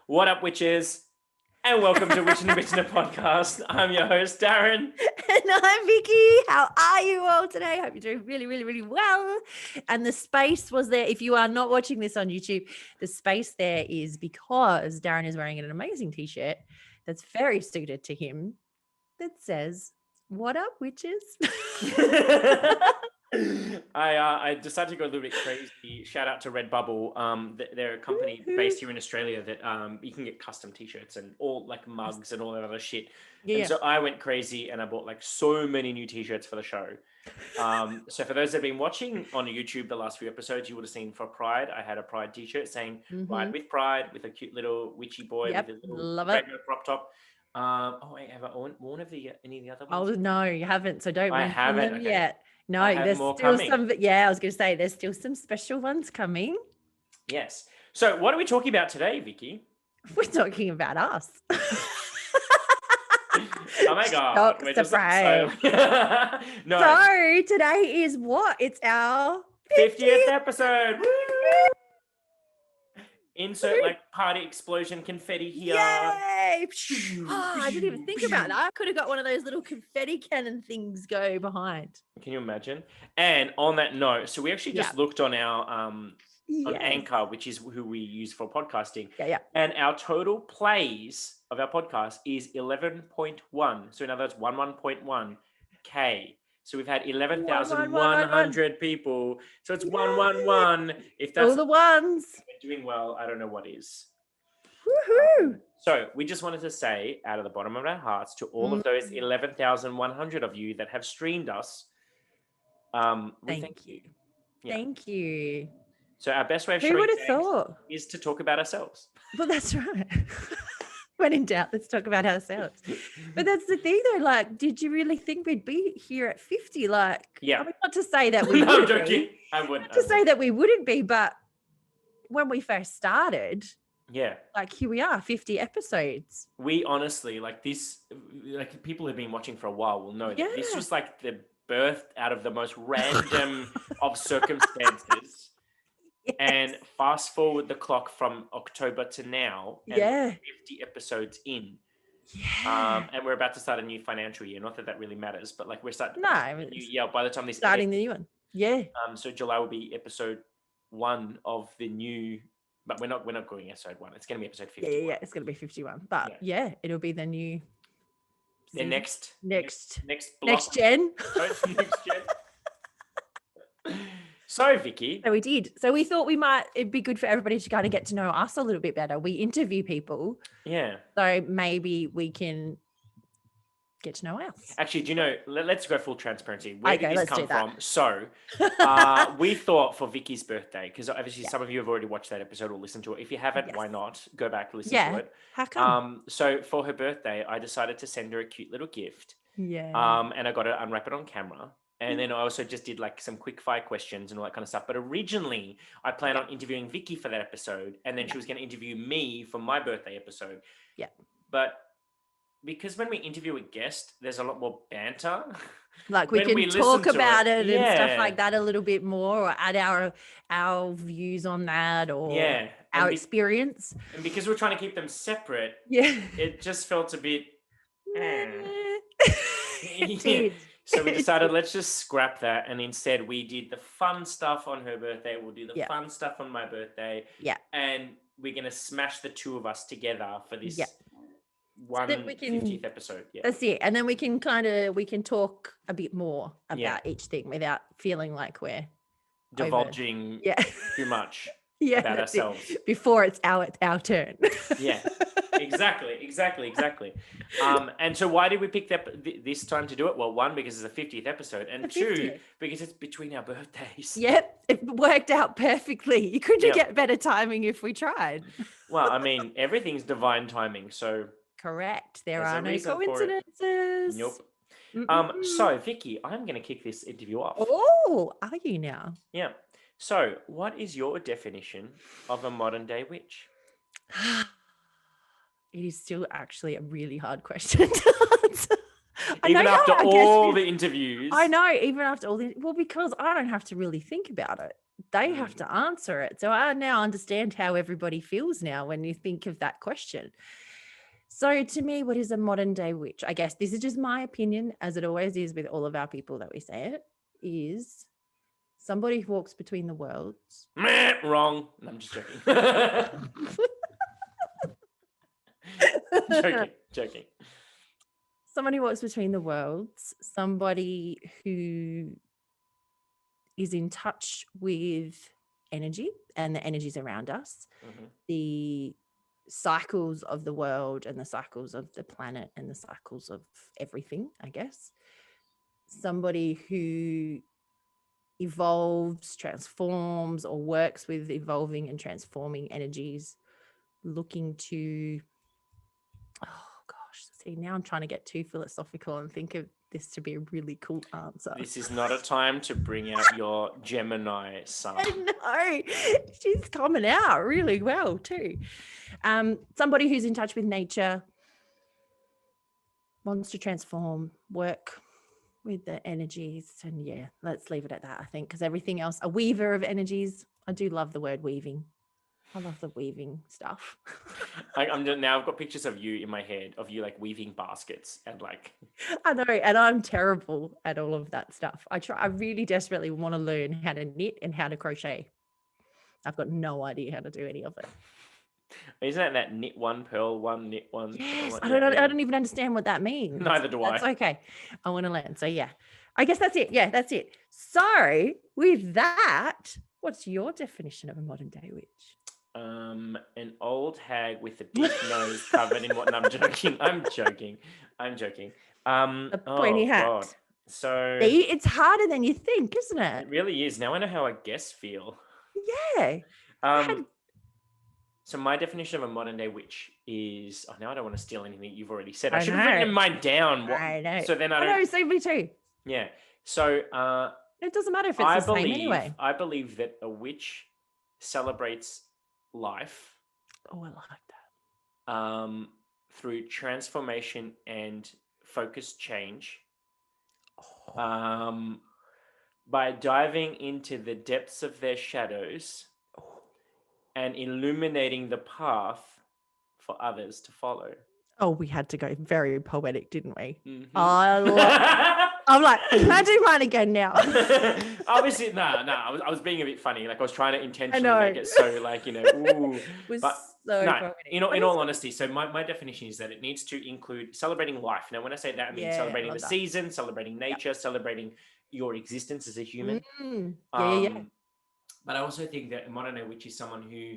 What up, witches? And welcome to Witchin and Bitchin podcast. I'm your host, Darren. And I'm Vicky. How are you all today? Hope you're doing really, really, really well. And the space was there. If you are not watching this on YouTube, the space there is because Darren is wearing an amazing t-shirt that's very suited to him that says, "What up, witches?" I decided to go a little bit crazy. Shout out to Redbubble. They're a company based here in Australia that you can get custom t-shirts and all like mugs and all that other shit. Yeah. And so I went crazy and I bought like so many new t-shirts for the show. So for those that have been watching on YouTube the last few episodes, you would have seen for Pride, I had a Pride t-shirt saying "Ride with Pride" with a cute little witchy boy with a little regular crop top. Wait, have I worn any of the other ones? Oh no, you haven't. So don't mention them yet. No, there's still coming. some. Yeah, I was going to say there's still some special ones coming. Yes. So what are we talking about today, Vicky? We're talking about us. Oh my God. We're surprise. No. So today is what? It's our 50th episode. Woo! Insert like party explosion confetti here. Yay! I didn't even think about that. I could have got one of those little confetti cannon things go behind. Can you imagine? And on that note, so we actually just looked on our on Anchor, which is who we use for podcasting. Yeah. And our total plays of our podcast is 11.1. So in other words, 11.1 K. So we've had 11,100 people. So it's 111. If that's all the ones doing well, I don't know what is. Woohoo! So we just wanted to say out of the bottom of our hearts to all of those 11,100 of you that have streamed us. Thank you. Yeah. Thank you. So our best way of who would have thought is to talk about ourselves. Well, that's right. When in doubt, let's talk about ourselves. But that's the thing, though. Like, did you really think we'd be here at 50? Like, I mean, not to say that we I'm joking. I wouldn't. Not to say that we wouldn't be, but when we first started, like here we are, 50 episodes. We honestly, like this, like people who've been watching for a while will know that this was like the birth out of the most random of circumstances. Yes. And fast forward the clock from October to now, and 50 episodes in. Yeah. And we're about to start a new financial year. Not that that really matters, but like we're starting a new year by the time this starting the new one. Yeah. So July will be episode 1 of the new, but we're not going episode 1. It's going to be episode 51. Yeah, it's going to be 51. But it'll be the new. The next gen. Next gen. So, Vicky. So we did. So we thought it'd be good for everybody to kind of get to know us a little bit better. We interview people. Yeah. So maybe we can get to know us. Actually, do you know, let's go full transparency. Where did this come from? So we thought for Vicky's birthday, because obviously some of you have already watched that episode or listened to it. If you haven't, why not? Go back, listen to it. How come? So for her birthday, I decided to send her a cute little gift. Yeah. And I got to unwrap it on camera. And then I also just did like some quick fire questions and all that kind of stuff. But originally I planned on interviewing Vicky for that episode. And then she was going to interview me for my birthday episode. Yeah. But because when we interview a guest, there's a lot more banter. Like we can talk about it and stuff like that a little bit more, or add our views on that, or our experience. And because we're trying to keep them separate, it just felt a bit. It did. So we decided let's just scrap that, and instead we did the fun stuff on her birthday. We'll do the fun stuff on my birthday. Yeah. And we're gonna smash the two of us together for this 50th episode. Yeah. That's it. And then we can talk a bit more about each thing without feeling like we're divulging too much about ourselves. Before it's our turn. Yeah. Exactly. And so why did we pick this time to do it? Well, 1, because it's the 50th episode, and 2, because it's between our birthdays. Yep, it worked out perfectly. You couldn't get better timing if we tried. Well, I mean, everything's divine timing, so. Correct. There are no coincidences. Nope. So, Vicky, I'm going to kick this interview off. Oh, are you now? Yeah. So, what is your definition of a modern day witch? It is still actually a really hard question to answer. Even after all the interviews. I know, even after all the, well, because I don't have to really think about it. they have to answer it. So I now understand how everybody feels now when you think of that question. So to me, what is a modern day witch? I guess this is just my opinion, as it always is with all of our people that we say it, is somebody who walks between the worlds. Wrong. No, I'm just joking. Joking. Somebody who walks between the worlds, somebody who is in touch with energy and the energies around us, the cycles of the world and the cycles of the planet and the cycles of everything, I guess. Somebody who evolves, transforms, or works with evolving and transforming energies, looking to, oh gosh, see, now I'm trying to get too philosophical and think of this to be a really cool answer. This is not a time to bring out your Gemini sun. I know, she's coming out really well too. Somebody who's in touch with nature, wants to transform, work with the energies, and yeah, let's leave it at that, I think, because everything else, a weaver of energies. I do love the word weaving. I love the weaving stuff. I've got pictures of you in my head, of you like weaving baskets and like. I know, and I'm terrible at all of that stuff. I really desperately want to learn how to knit and how to crochet. I've got no idea how to do any of it. Isn't that knit one, purl one, knit one? Yes, one? I don't even understand what that means. Neither do I. That's okay. I want to learn. So yeah, I guess that's it. Yeah, that's it. So with that, what's your definition of a modern day witch? An old hag with a deep nose covered in what? No, I'm joking. I'm joking. A pointy hat. God. So see, it's harder than you think, isn't it? It really is. Now I know how our guests feel. Yeah. So my definition of a modern day witch is, now I don't want to steal anything you've already said. I I should know. have written mine down. I know. So then I don't. know, so me too. Yeah. So it doesn't matter if it's the same anyway. I believe that a witch celebrates life. Oh, I like that. Through transformation and focused change. Oh. By diving into the depths of their shadows and illuminating the path for others to follow. Oh, we had to go very poetic, didn't we? Mm-hmm. I'm like, can I do mine again now? Obviously, no. I was being a bit funny. Like I was trying to intentionally make it so, like, ooh. But so no, in all honesty, so my definition is that it needs to include celebrating life. Now, when I say that, I mean celebrating the season, celebrating nature, celebrating your existence as a human. Yeah. But I also think that a modern day witch is someone who,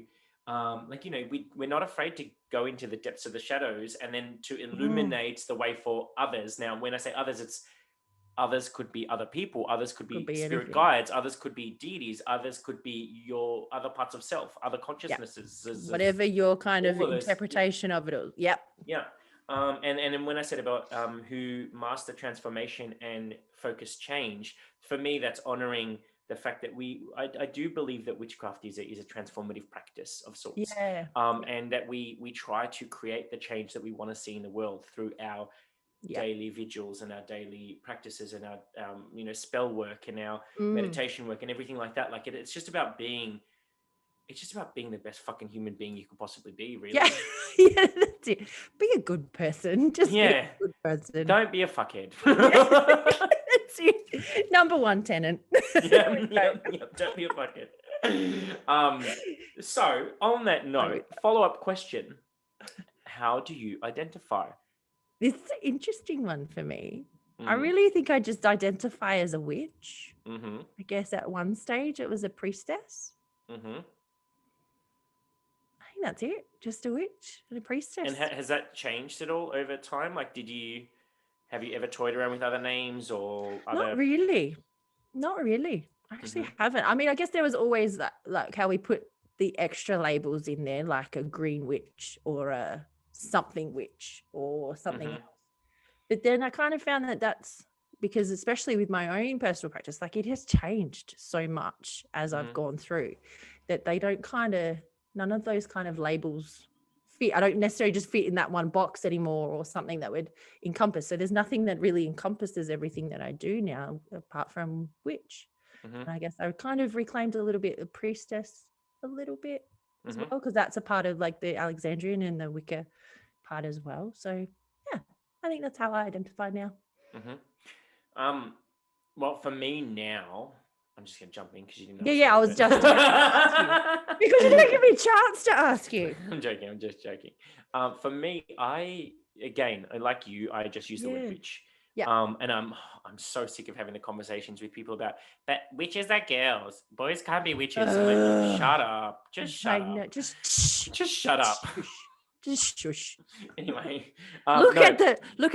we're not afraid to go into the depths of the shadows and then to illuminate the way for others. Now, when I say others, others could be other people, others could be spirit anything. Guides, others could be deities, others could be your other parts of self, other consciousnesses. Yep. Whatever your kind of interpretation of it all. Yep. Yeah. And when I said about who master transformation and focus change, for me, that's honoring the fact that I do believe that witchcraft is a transformative practice of sorts. Yeah. And that we try to create the change that we want to see in the world through our daily vigils and our daily practices and our spell work and our meditation work and everything like that. Like it's just about being the best fucking human being you could possibly be, really. Yeah, that's it. Be a good person. Just be a good person. Don't be a fuckhead. That's it. Number one tenant. Yeah, don't be a fuckhead. So on that note, follow-up question. How do you identify? This is an interesting one for me. I really think I just identify as a witch. I guess at one stage it was a priestess. I think that's it. Just a witch and a priestess. And has that changed at all over time? Like, have you ever toyed around with other names or other? Not really. I actually haven't. I mean, I guess there was always like how we put the extra labels in there, like a green witch or a something witch or something else. But then I kind of found that that's because, especially with my own personal practice, like it has changed so much as I've gone through that they don't none of those kind of labels fit. I don't necessarily just fit in that one box anymore or something that would encompass. So there's nothing that really encompasses everything that I do now apart from witch. Mhm. And I guess I kind of reclaimed a little bit of priestess a little bit as Mhm. well, because that's a part of like the Alexandrian and the Wicca part as well. So yeah, I think that's how I identify now. Mhm. Um, well, for me now, I'm just gonna jump in because you didn't Yeah, ask yeah, I me. was just about to ask you because you didn't give me a chance to ask you. I'm joking. I'm just joking. For me, like you, I just use the word Yeah. witch. Yeah. And I'm so sick of having the conversations with people about that witches are girls. Boys can't be witches. I'm like, Ugh. shut up. Just shut I know. up. Just Just shut up. shush. Just shush. Anyway, Look no, at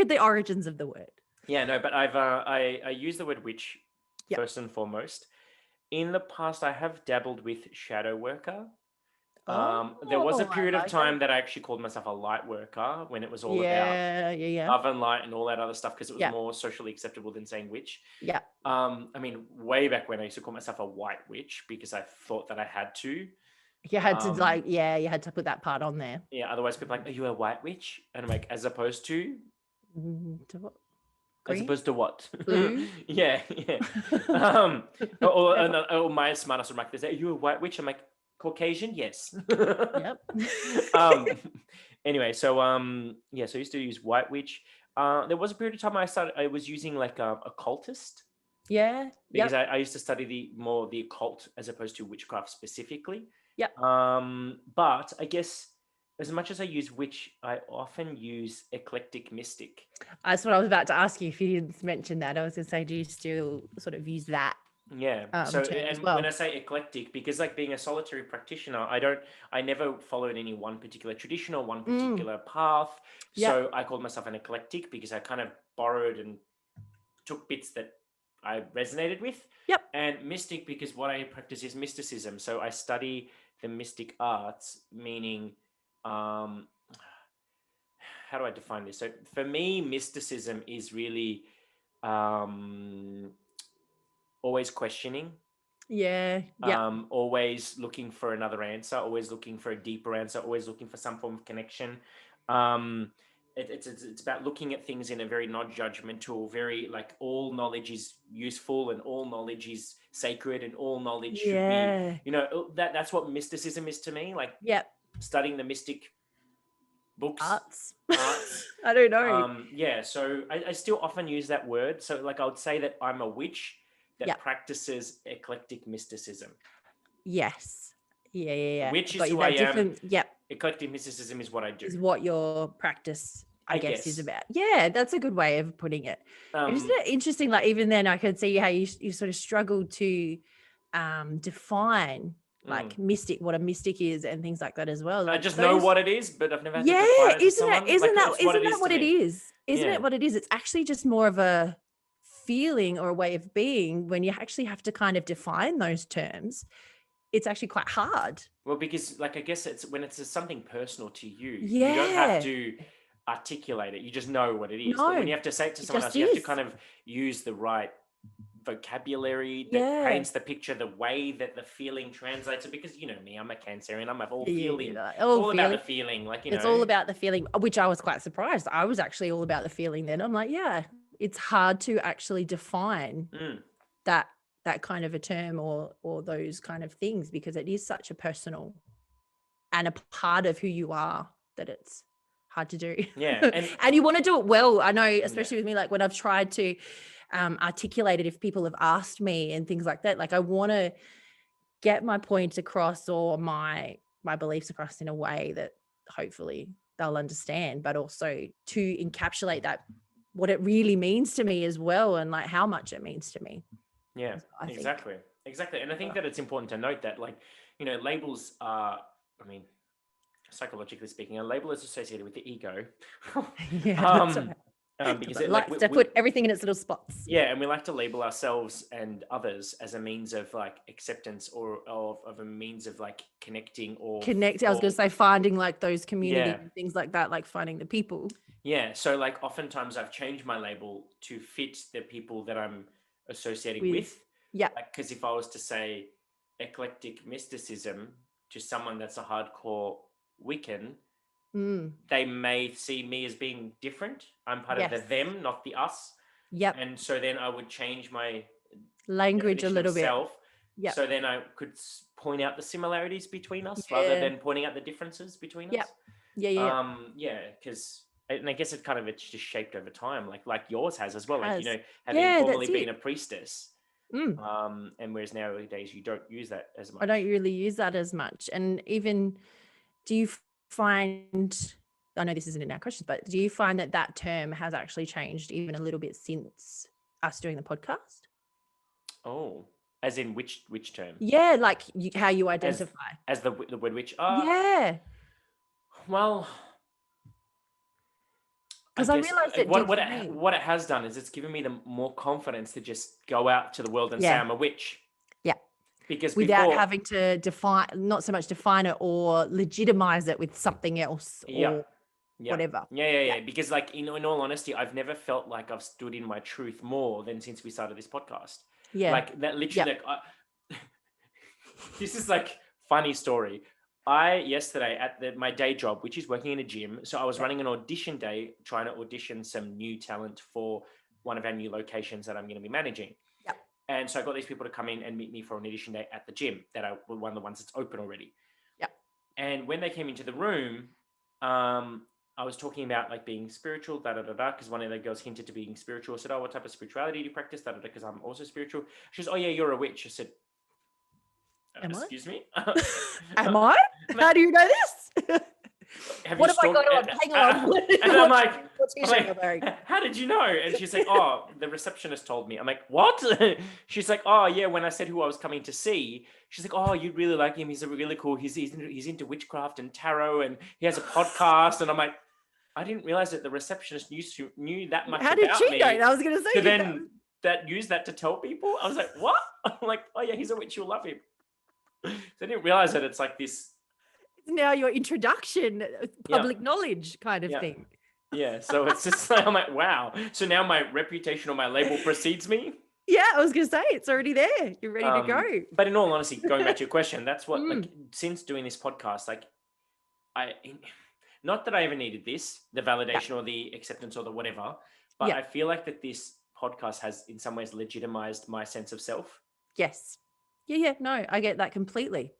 the origins of the word. yeah, no, but I use the word witch Yep. first and foremost. In the past, I have dabbled with shadow worker. There was a Oh, I period of like that. time that I actually called myself a light worker when it was all about Yeah, yeah, yeah. love and light and all that other stuff because it was Yeah, more socially acceptable than saying witch. yeah. I mean, way back when I used to call myself a white witch because I thought that I had to. You had to Um, you had to put that part on there. yeah, otherwise people are like, are you a white witch? And I'm like, To what? as Green? opposed to what? Blue? Yeah, yeah. Um, or, Whatever. or my smartest remark is, are you a white witch? I'm like, Caucasian? Yes. Yep. um, anyway, so yeah, so I used to use white witch. There was a period of time I was using like a occultist Yeah. because Yep. I used to study the occult as opposed to witchcraft specifically. Yep. But I guess as much as I use witch, I often use eclectic mystic. That's what I was about to ask you if you didn't mention that. I was going to say, do you still sort of use that Yeah. So, term as and when well? I say eclectic, because like being a solitary practitioner, I never followed any one particular tradition or one Mm. particular path. Yep. So I called myself an eclectic because I kind of borrowed and took bits that I resonated with. Yep. And mystic because what I practice is mysticism. So I study the mystic arts, meaning, um, how do I define this? So for me, mysticism is really um, always questioning, Yeah. Yep. always looking for another answer, always looking for a deeper answer, always looking for some form of connection. Um, it's about looking at things in a very non-judgmental, very like all knowledge is useful and all knowledge is sacred and all knowledge should be, Yeah. that's what mysticism is to me. Like Yep. studying the mystic books, Arts. arts. I don't know. Yeah, so I still often use that word. So like I would say that I'm a witch that Yep. practices eclectic mysticism. Yes. Yeah. Yeah. Yeah. Witch I is got you. who I That am. different. Yep. Eclectic mysticism is what I do. Is what your practice, I I guess, is guess. about. Yeah, that's a good way of putting it. Isn't Um, it interesting? Like even then, I could see how you sort of struggled to define like mystic, what a mystic is, and things like that as well. I Like just know those. what it is, but I've never had to Yeah, define it to isn't it? someone. Like it's what it Isn't that is what to it me. is? Isn't Yeah. it what it is? It's actually just more of a feeling or a way of being when you actually have to kind of define those terms. It's actually quite hard. Well, because like I guess it's when it's something personal to you, you don't have Yeah. to articulate it. You just know what it is. But when No, you have to say it to it someone just else, you have to is. kind of use the right vocabulary that Yeah. paints the picture the way that the feeling translates it. Because you know me, I'm a Cancerian. I'm all feeling. Yeah. It's Oh, all about the feeling. feeling. Like It's all about the feeling, which I was quite surprised. I was actually all about the feeling then. I'm like, yeah, it's hard to actually define that kind of a term or those kind of things because it is such a personal and a part of who you are that it's hard to do. Yeah, and you want to do it well. I know, yeah. especially with me, like when I've tried to articulate it, if people have asked me and things like that, like I want to get my point across or my beliefs across in a way that hopefully they'll understand, but also to encapsulate that what it really means to me as well, and like how much it means to me. Yeah, I think. exactly. And I think that it's important to note that, like, labels are, I mean, psychologically speaking, a label is associated with the ego. Yeah, that's um, right. because It it, like, likes to put everything in its little spots. yeah, and we like to label ourselves and others as a means of like acceptance or of a means of like connecting or Connect. I was going to say finding like those community yeah. and things like that, like finding the people. Yeah, so like oftentimes I've changed my label to fit the people that I'm associating with. Yeah. Like, because if I was to say eclectic mysticism to someone that's a hardcore Wiccan, they may see me as being different. I'm part of the Yes. them, not the us. Yep. And so then I would change my Language a definition of little bit. self. Yep. So then I could point out the similarities between us Yeah. rather than pointing out the differences between Yep. us. Yeah. Because and I guess it's just shaped over time, like yours has as well. Like, Has. having Yeah, formerly that's been it. a priestess. And whereas nowadays you don't use that as much. I don't really use that as much. And even, do you find, I know this isn't in our questions, but do you find that term has actually changed even a little bit since us doing the podcast? Oh, as in which term? Yeah, like how you identify. As the word witch. Yeah. Well, Because I realized it what did what for me. what it has done is it's given me the more confidence to just go out to the world and say Yeah. I'm a witch. Yeah. Because Without before, having to not so much define it or legitimize it with something else or whatever. Yeah. Because like in all honesty, I've never felt like I've stood in my truth more than since we started this podcast. Yeah. Like that literally. This is like funny story. I yesterday at my day job, which is working in a gym, so I was running an audition day, trying to audition some new talent for one of our new locations that I'm going to be managing. Yep. And so I got these people to come in and meet me for an audition day at the gym that I one of the ones that's open already. Yep. And when they came into the room, I was talking about like being spiritual, because one of the girls hinted to being spiritual. I said, "Oh, what type of spirituality do you practice?" Because I'm also spiritual. She says, "Oh yeah, you're a witch." I said, "Excuse me? Am I? How do you know this? What have I got on? Hang on." And I'm like, how did you know? And she's like, "Oh, the receptionist told me." I'm like, "What?" She's like, "Oh yeah, when I said who I was coming to see," she's like, "Oh, you'd really like him. He's a really cool. He's into witchcraft and tarot, and he has a podcast." And I'm like, I didn't realize that the receptionist knew that much about me. How did she know? I was going to say. To then use that to tell people. I was like, what? I'm like, oh yeah, he's a witch. You'll love him. So I didn't realize that it's like this. It's now your introduction, public knowledge kind of thing. Yeah. So it's just like, I'm like, wow. So now my reputation or my label precedes me. Yeah, I was going to say, it's already there. You're ready to go. But in all honesty, going back to your question, that's what, like, since doing this podcast, like, not that I ever needed this, the validation or the acceptance or the whatever, but I feel like that this podcast has in some ways legitimized my sense of self. Yes. Yeah. No, I get that completely.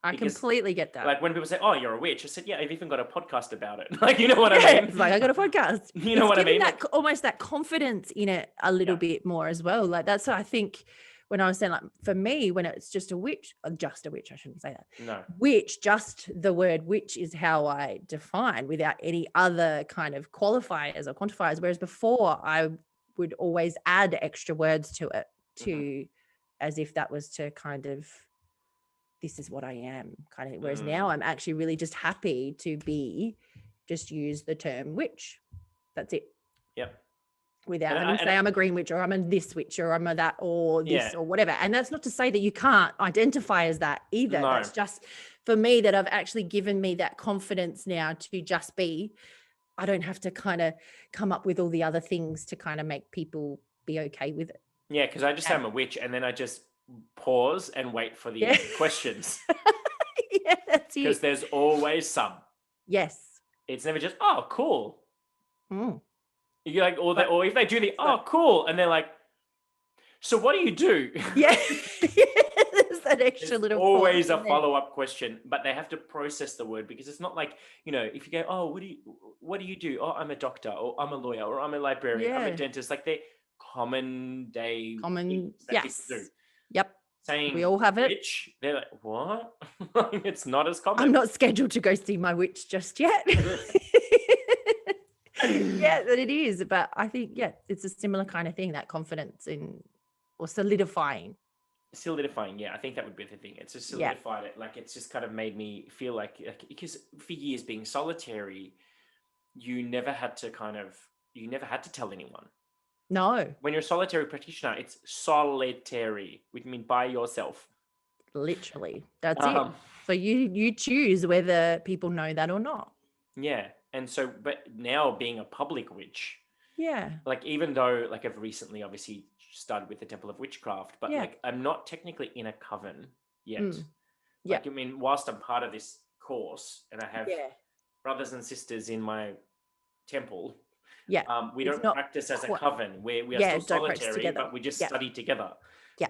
I completely get that. Like when people say, "Oh, you're a witch," I said, "Yeah, I've even got a podcast about it." Like, you know what I mean? It's like, I got a podcast. You know what I mean? That, almost that confidence in it a little bit more as well. Like that's what I think when I was saying, like for me, when it's just a witch, I shouldn't say that. No. Witch, just the word witch is how I define without any other kind of qualifiers or quantifiers. Whereas before I would always add extra words to it as if that was to kind of, this is what I am kind of, whereas now I'm actually really just happy to just use the term witch. That's it. Yep. Without having to say I'm a green witch or I'm a this witch or I'm a that or this or whatever. And that's not to say that you can't identify as that either. No. That's just for me that I've actually given me that confidence now to just be. I don't have to kind of come up with all the other things to kind of make people be okay with it. Yeah, because I just say I'm a witch and then I just pause and wait for the questions. Yeah, that's it. Because there's always some. Yes. It's never just, oh, cool. You're like, or if they do oh, cool. And they're like, so what do you do? Yeah. There's that extra little always a follow-up question, but they have to process the word because it's not like, if you go, oh, what do you do? Oh, I'm a doctor or I'm a lawyer or I'm a librarian, I'm a dentist. Like they're common yes. do. Yep. Saying we all have it. Witch, they're like, what? It's not as common. I'm not scheduled to go see my witch just yet. Yeah, that it is. But I think, it's a similar kind of thing, that confidence in or solidifying. Yeah. I think that would be the thing. It's just solidified it. Like, it's just kind of made me feel like because for years being solitary, you never had to tell anyone. No. When you're a solitary practitioner, it's solitary, which means by yourself. Literally. That's it. So you choose whether people know that or not. Yeah. And so, but now being a public witch. Yeah. Like, even though, like, I've recently obviously started with the Temple of Witchcraft, but like, I'm not technically in a coven yet. Yeah. Like, I mean, whilst I'm part of this course and I have brothers and sisters in my temple. Yeah. We don't practice as a coven. We are still solitary, but we just study together. Yeah.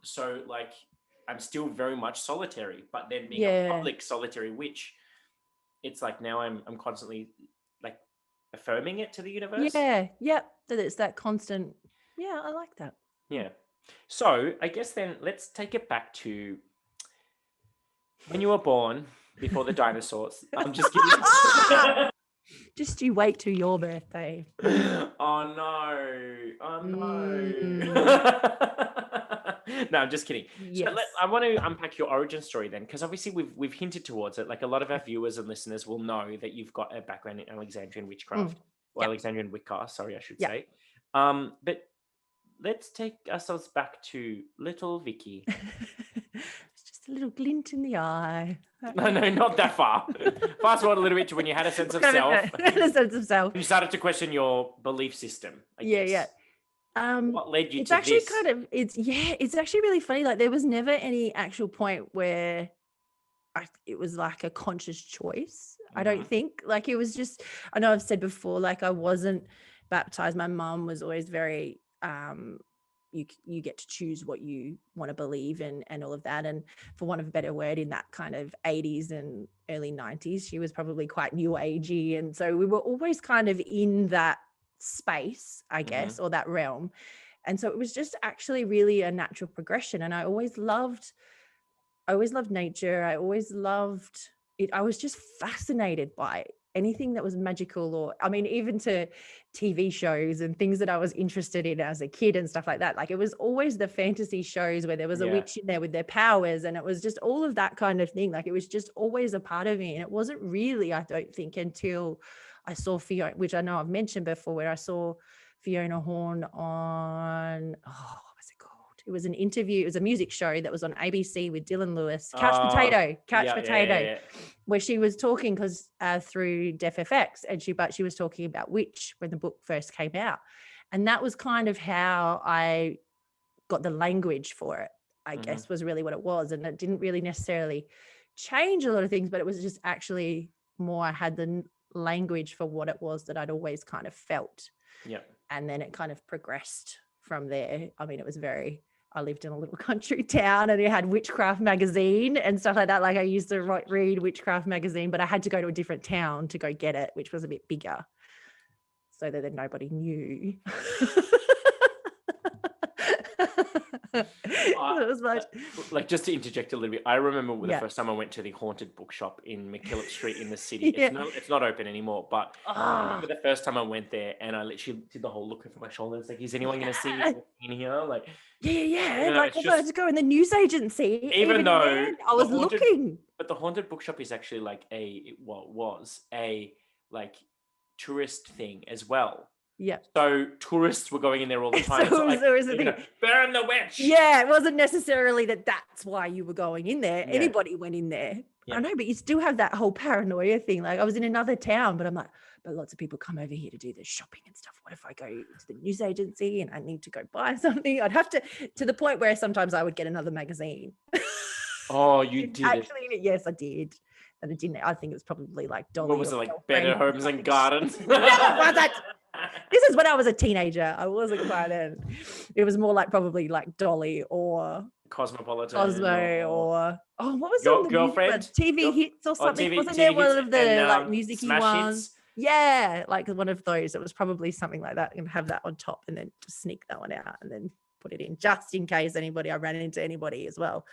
So like I'm still very much solitary, but then being a Yeah. public solitary witch, it's like now I'm constantly like affirming it to the universe. Yeah. Yep. That it's that constant. Yeah, I like that. Yeah. So I guess then let's take it back to when you were born before the dinosaurs. I'm just kidding. Just you wait till your birthday. Oh no. Oh no. No, I'm just kidding. Yes. So I want to unpack your origin story then, because obviously we've hinted towards it. Like a lot of our viewers and listeners will know that you've got a background in Alexandrian witchcraft, or Alexandrian Wicca, sorry, I should say. But let's take ourselves back to little Vicky. It's just a little glint in the eye. No, not that far. Fast forward a little bit to when you had a sense of self. A sense of self. You started to question your belief system, I guess. Yeah. What led you it's to actually this? It's actually really funny. Like there was never any actual point where it was like a conscious choice. I don't think. Like it was just, I know I've said before, like I wasn't baptized. My mom was always very you get to choose what you want to believe in and all of that. And for want of a better word, in that kind of 80s and early 90s, she was probably quite new agey. And so we were always kind of in that space, I guess, or that realm. And so it was just actually really a natural progression. And I always loved nature. I always loved it. I was just fascinated by anything that was magical, or I mean, even to TV shows and things that I was interested in as a kid and stuff like that. Like it was always the fantasy shows where there was a witch in there with their powers, and it was just all of that kind of thing. Like it was just always a part of me. And it wasn't really, I don't think, until I saw Fiona, which I know I've mentioned before, where I saw Fiona Horn on, what was it called? It was an interview. It was a music show that was on ABC with Dylan Lewis. Couch Potato, where she was talking through Def FX, and she was talking about Witch when the book first came out, and that was kind of how I got the language for it. I guess was really what it was, and it didn't really necessarily change a lot of things, but it was just actually more. I had the language for what it was that I'd always kind of felt. Yeah, and then it kind of progressed from there. I mean, it was I lived in a little country town, and it had Witchcraft magazine and stuff like that. Like I used to read Witchcraft magazine, but I had to go to a different town to go get it, which was a bit bigger, so that then nobody knew. It was like just to interject a little bit, I remember the first time I went to the haunted bookshop in McKillop Street in the city. It's not open anymore, but I remember the first time I went there, and I literally did the whole looking for my shoulders, like, is anyone going to see me in here? Like, like I had to go in the news agency. Even though then, I was looking. But the haunted bookshop is actually like was a like tourist thing as well. Yeah. So tourists were going in there all the time. So there was a thing. Burn the witch. Yeah, it wasn't necessarily that's why you were going in there. Yeah. Anybody went in there. Yeah. I know, but you still have that whole paranoia thing. Like I was in another town, but I'm like, but lots of people come over here to do the shopping and stuff. What if I go to the news agency and I need to go buy something? I'd have to the point where sometimes I would get another magazine. Oh, you did? Actually, yes, I did. And I didn't. I think it was probably like Dolly. What was it, like Better Homes and Gardens? This is when I was a teenager. I wasn't quite in. It was more like probably like Dolly or Cosmopolitan. Cosmo or what was Your Girlfriend? TV hits or something. Wasn't there one of the like music-y ones? Yeah, like one of those. It was probably something like that, and have that on top and then just sneak that one out and then put it in just in case I ran into anybody as well.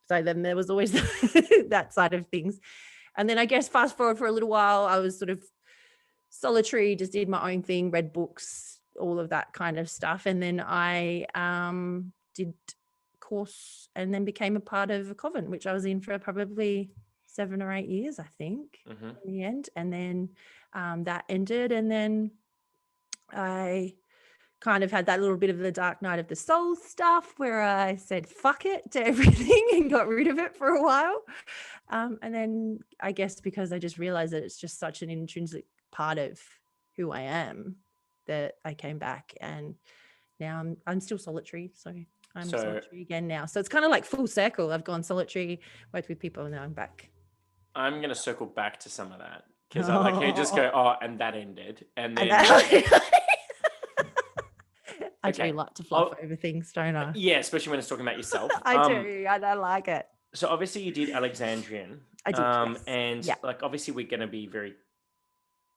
So then there was always that side of things. And then I guess fast forward for a little while, I was sort of solitary, just did my own thing, read books, all of that kind of stuff. And then I did course and then became a part of a convent, which I was in for probably 7 or 8 years, I think, in the end. And then that ended. And then I kind of had that little bit of the dark night of the soul stuff where I said fuck it to everything and got rid of it for a while. And then I guess because I just realized that it's just such an intrinsic part of who I am that I came back, and now I'm still solitary. So I'm solitary again now. So it's kind of like full circle. I've gone solitary, worked with people, and now I'm back. I'm going to circle back to some of that because I can't just go, and that ended. And then... I Okay. do like to fluff over things, don't I? Yeah, especially when it's talking about yourself. I do. I don't like it. So obviously you did Alexandrian. I did, yes. And Yeah. like obviously we're gonna be very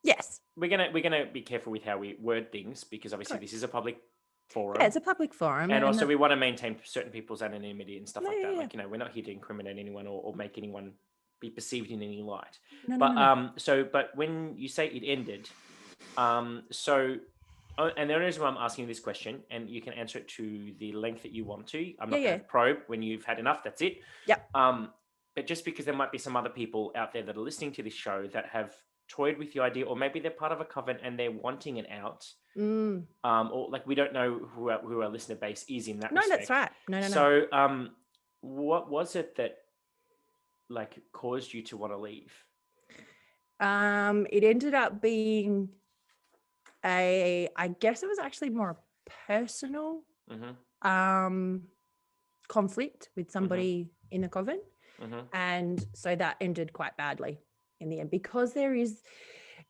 Yes. we're gonna be careful with how we word things because obviously this is a public forum. Yeah, it's a public forum. And also we want to maintain certain people's anonymity and stuff like that. Yeah. Like, we're not here to incriminate anyone or make anyone be perceived in any light. No, But when you say it ended, and the only reason why I'm asking this question, and you can answer it to the length that you want to. I'm not going to probe when you've had enough. That's it. Yep. But just because there might be some other people out there that are listening to this show that have toyed with the idea, or maybe they're part of a coven and they're wanting it out. Or like we don't know who our listener base is in that respect. No, that's right. No. So, what was it that like caused you to want to leave? It ended up being I guess it was actually more a personal conflict with somebody in the coven. And so that ended quite badly in the end, because there is,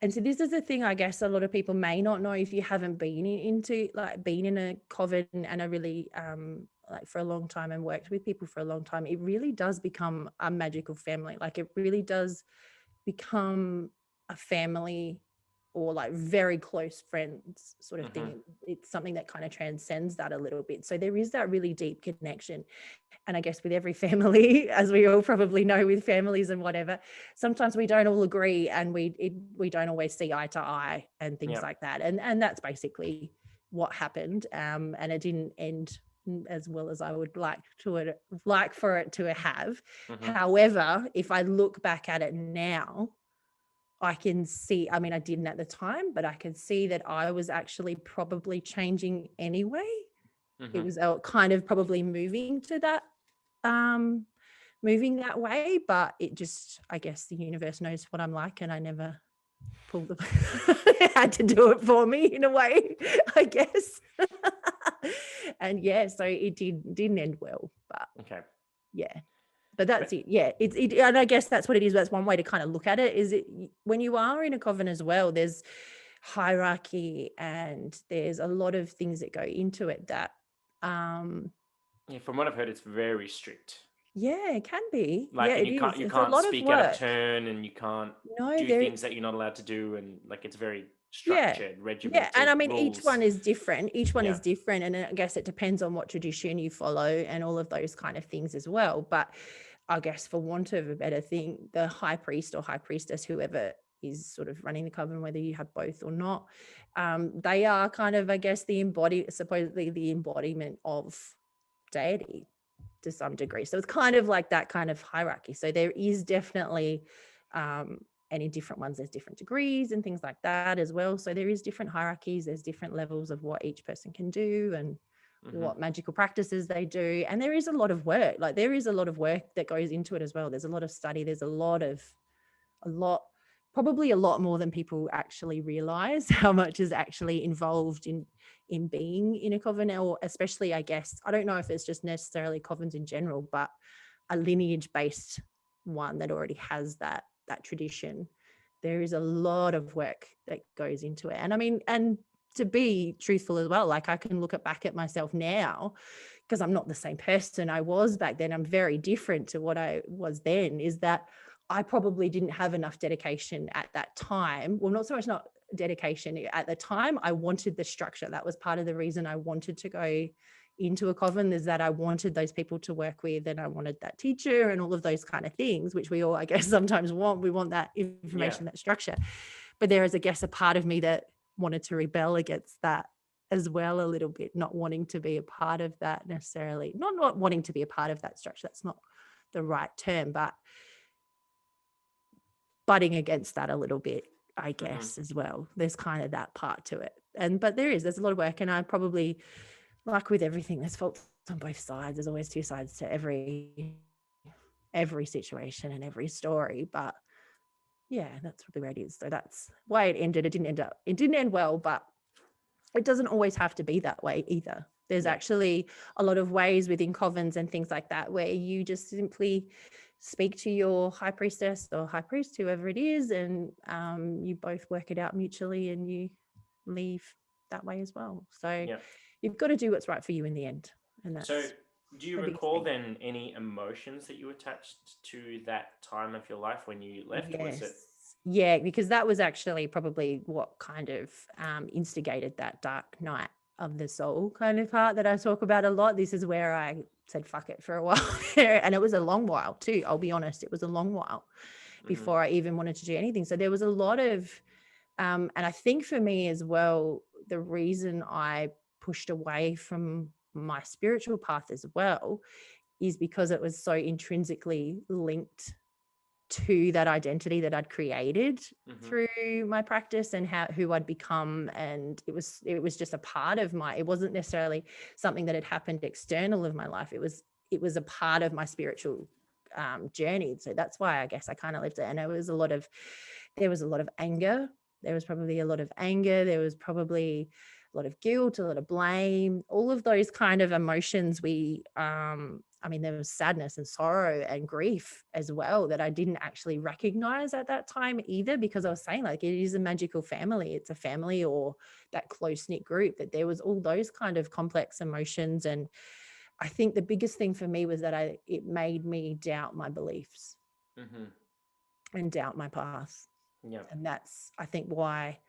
and so this is the thing I guess a lot of people may not know if you haven't been in a coven and a really like for a long time and worked with people for a long time. It really does become a magical family. Like it really does become a family, or like very close friends sort of thing. It's something that kind of transcends that a little bit. So there is that really deep connection. And I guess with every family, as we all probably know with families and whatever, sometimes we don't all agree and we don't always see eye to eye and things like that. And that's basically what happened. And it didn't end as well as I would like for it to have. However, if I look back at it now, I can see, I mean, I didn't at the time, but I could see that I was actually probably changing anyway. It was kind of probably moving to that, moving that way, but it just, I guess the universe knows what I'm like, and I never pulled it had to do it for me in a way, I guess. And yeah, so it didn't end well, but yeah. But that's it. Yeah. It and I guess that's what it is. That's one way to kind of look at it, is it when you are in a coven as well, there's hierarchy and there's a lot of things that go into it that from what I've heard, it's very strict. Yeah, it can be. Like, yeah, and you can't speak out of turn, and you can't do things that you're not allowed to do, and like it's very structured, regimented. Yeah, and I mean, rules. each one is different. Is different, and I guess it depends on what tradition you follow and all of those kind of things as well. But I guess, for want of a better thing, the high priest or high priestess, whoever is sort of running the coven, whether you have both or not, they are kind of, I guess, supposedly the embodiment of deity to some degree. So it's kind of like that kind of hierarchy. So there is definitely, and in different ones, there's different degrees and things like that as well. So there is different hierarchies. There's different levels of what each person can do and what magical practices they do. And there is a lot of work. Like there is a lot of work that goes into it as well. There's a lot of study. There's probably a lot more than people actually realize how much is actually involved in being in a coven, or especially, I guess, I don't know if it's just necessarily covens in general, but a lineage based one that already has that tradition. There is a lot of work that goes into it. And I mean, and to be truthful as well, like I can look back at myself now, because I'm not the same person I was back then. I'm very different to what I was then, is that I probably didn't have enough dedication at that time. Well, not so much not dedication. At the time, I wanted the structure. That was part of the reason I wanted to go into a coven, is that I wanted those people to work with, and I wanted that teacher and all of those kind of things, which we all, I guess, sometimes want. We want that information, that structure. But there is, I guess, a part of me that wanted to rebel against that as well a little bit, not wanting to be a part of that necessarily, not wanting to be a part of that structure. That's not the right term, but butting against that a little bit, I guess, as well. There's kind of that part to it. But there's a lot of work, and I probably, like with everything, there's faults on both sides. There's always two sides to every situation and every story. But yeah, that's probably where it is. So that's why it ended. It didn't end well, but it doesn't always have to be that way either. There's actually a lot of ways within covens and things like that where you just simply speak to your high priestess or high priest, whoever it is, and you both work it out mutually and you leave that way as well. So you've got to do what's right for you in the end. And So, that's do you the biggest recall thing. then any emotions that you attached to that time of your life when you left? Was it? Yes. Yeah, because that was actually probably what kind of instigated that dark night of the soul kind of part that I talk about a lot. This is where I said fuck it for a while there. And it was a long while too. I'll be honest, it was a long while Mhm. before I even wanted to do anything. So there was a lot of, and I think for me as well, the reason I pushed away from my spiritual path as well is because it was so intrinsically linked to that identity that I'd created through my practice and who I'd become. And it was just a part of it wasn't necessarily something that had happened external of my life. It was a part of my spiritual journey. So that's why I guess I kind of lived it. And there was a lot of anger. There was probably a lot of anger. There was probably a lot of guilt, a lot of blame, all of those kind of emotions there was sadness and sorrow and grief as well that I didn't actually recognize at that time either, because I was saying, like, it is a magical family. It's a family or that close-knit group, that there was all those kind of complex emotions. And I think the biggest thing for me was that it made me doubt my beliefs and doubt my path. Yeah. And that's, I think, why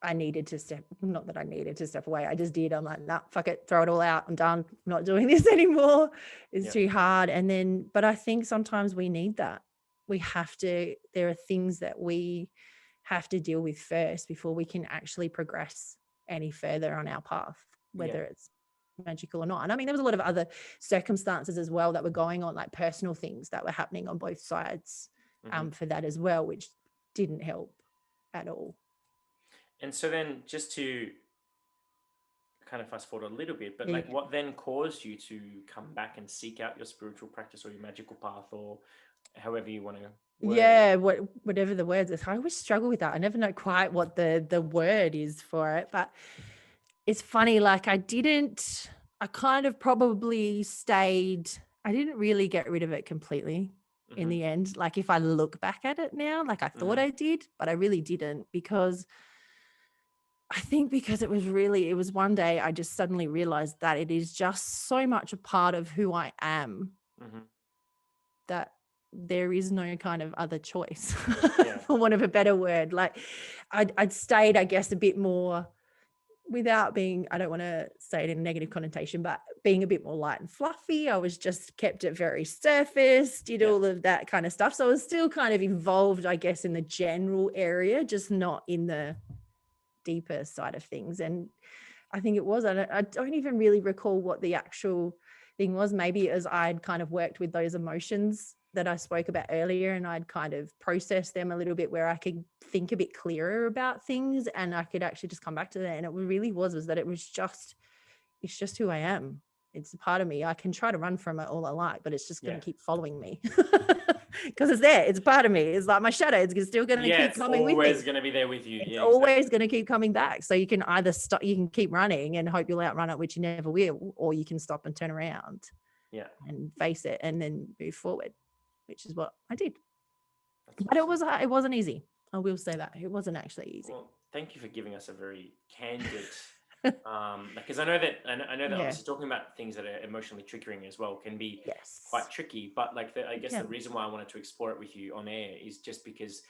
I needed to not that I needed to step away. I just did. I'm like, nah, fuck it, throw it all out. I'm done. I'm not doing this anymore. It's too hard. And then, but I think sometimes we need that. There are things that we have to deal with first before we can actually progress any further on our path, whether it's magical or not. And I mean, there was a lot of other circumstances as well that were going on, like personal things that were happening on both sides for that as well, which didn't help at all. And so then, just to kind of fast forward a little bit, but like, what then caused you to come back and seek out your spiritual practice or your magical path, or however you want to word it? Whatever the words is. I always struggle with that. I never know quite what the word is for it, but it's funny. Like I kind of probably stayed. I didn't really get rid of it completely in the end. Like if I look back at it now, like I thought I did, but I really didn't, because I think because it was one day I just suddenly realized that it is just so much a part of who I am that there is no kind of other choice, for want of a better word. Like I'd stayed, I guess, a bit more without being, I don't want to say it in a negative connotation, but being a bit more light and fluffy. I was just kept it very surface, did all of that kind of stuff. So I was still kind of involved, I guess, in the general area, just not in the deeper side of things. And I think it was, I don't even really recall what the actual thing was. Maybe as I'd kind of worked with those emotions that I spoke about earlier, and I'd kind of processed them a little bit, where I could think a bit clearer about things and I could actually just come back to that. And it really was that it's just who I am. It's a part of me. I can try to run from it all I like, but it's just going to keep following me because it's there. It's a part of me. It's like my shadow. It's still going to keep coming with me. It's always going to be there with you. It's always going to keep coming back. So you can either stop, you can keep running and hope you'll outrun it, which you never will, or you can stop and turn around and face it and then move forward, which is what I did. But it wasn't easy. I will say that. It wasn't actually easy. Well, thank you for giving us a very candid because I know that obviously talking about things that are emotionally triggering as well can be quite tricky, but like I guess the reason why I wanted to explore it with you on air is just because,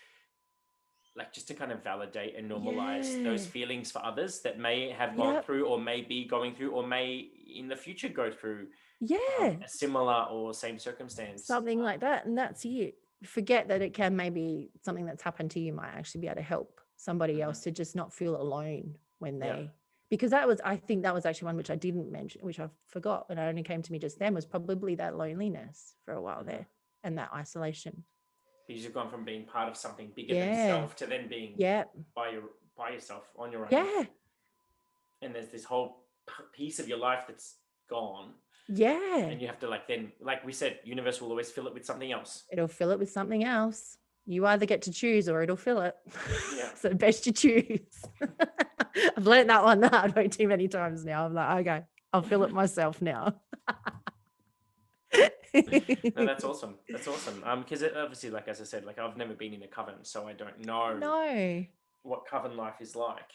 like, just to kind of validate and normalize those feelings for others that may have gone through or may be going through or may in the future go through a similar or same circumstance, something like that. And that's it. Forget that it can, maybe something that's happened to you might actually be able to help somebody else to just not feel alone when they because I think that was actually one which I didn't mention, which I forgot, and it only came to me just then, was probably that loneliness for a while there and that isolation. Because you've gone from being part of something bigger than self to then being by yourself on your own. Yeah. And there's this whole piece of your life that's gone. Yeah. And you have to, like, then, like we said, universe will always fill it with something else. It'll fill it with something else. You either get to choose or it'll fill it. Yeah. So best you choose. I've learned that one the hard way too many times now. I'm like, okay, I'll fill it myself now. No, that's awesome. That's awesome. Because obviously, like, as I said, like, I've never been in a coven, so I don't know what coven life is like.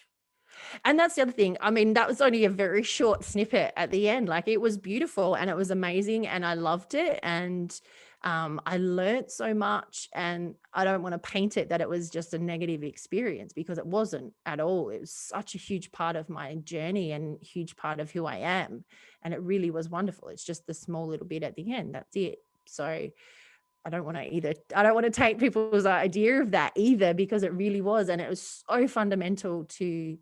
And that's the other thing. I mean, that was only a very short snippet at the end. Like, it was beautiful and it was amazing and I loved it. And I learned so much, and I don't want to paint it that it was just a negative experience, because it wasn't at all. It was such a huge part of my journey and huge part of who I am. And it really was wonderful. It's just the small little bit at the end. That's it. So I don't want to take people's idea of that either, because it really was. And it was so fundamental to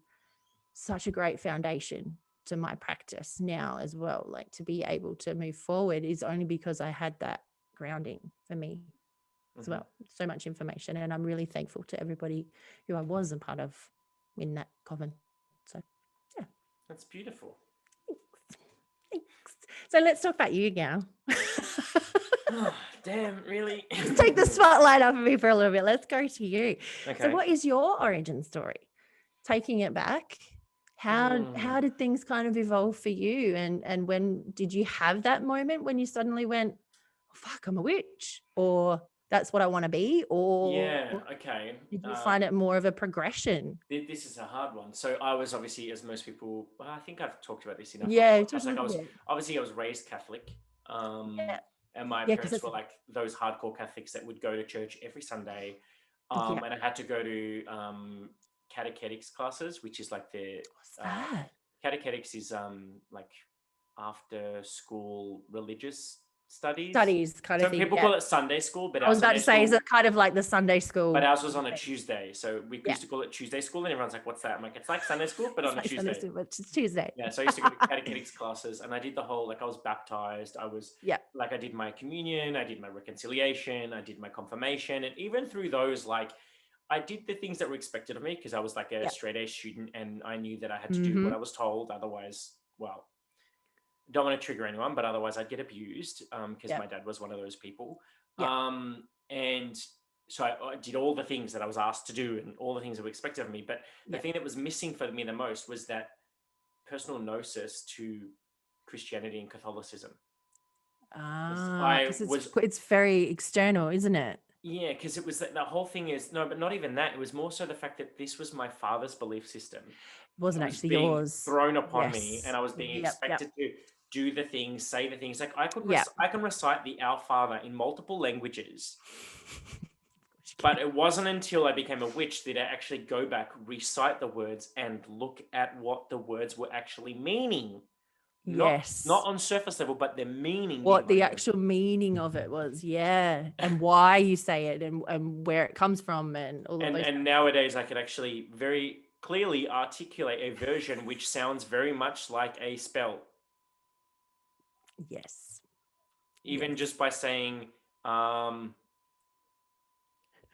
such a great foundation to my practice now as well. Like, to be able to move forward is only because I had that grounding for me as well. So much information, and I'm really thankful to everybody who I was a part of in that coven. So yeah, That's beautiful. thanks. So let's talk about you now. Oh, damn, really? Let's take the spotlight off of me for a little bit. Let's go to you. Okay. So what is your origin story? Taking it back, how did things kind of evolve for you? And when did you have that moment when you suddenly went, oh, fuck, I'm a witch, or that's what I want to be? Or Yeah, okay. did you find it more of a progression? This is a hard one. So I was obviously, as most people, well, I think I've talked about this enough. Yeah, Like I was raised Catholic. And my parents were like those hardcore Catholics that would go to church every Sunday. And I had to go to catechetics classes, which is like the catechetics is like after school religious studies kind of thing. Some people call it Sunday school, but I was about to say, is it kind of like the Sunday school? But ours was on a Tuesday, so we used to call it Tuesday school, and everyone's like, "What's that?" I'm like, "It's like Sunday school, but on a Tuesday." It's Tuesday. Yeah, so I used to go to catechetics classes, and I did the whole, like, I was baptized. I was like, I did my communion, I did my reconciliation, I did my confirmation, and even through those, like, I did the things that were expected of me because I was like a straight A student, and I knew that I had to do what I was told. Otherwise, well, don't want to trigger anyone, but otherwise I'd get abused because my dad was one of those people. And so I did all the things that I was asked to do and all the things that were expected of me. But the thing that was missing for me the most was that personal gnosis to Christianity and Catholicism. It's very external, isn't it? Yeah, because it was that the whole thing is, no, but not even that. It was more so the fact that this was my father's belief system. It wasn't actually being yours. Thrown upon me, and I was being expected to do the things, say the things. Like I can recite the Our Father in multiple languages. But it wasn't until I became a witch that I actually go back, recite the words, and look at what the words were actually meaning. Not on surface level, but the meaning. What the actual meaning of it was, and why you say it, and where it comes from, and all of those. And nowadays, I could actually very clearly articulate a version which sounds very much like a spell. Yes. Even just by saying, oh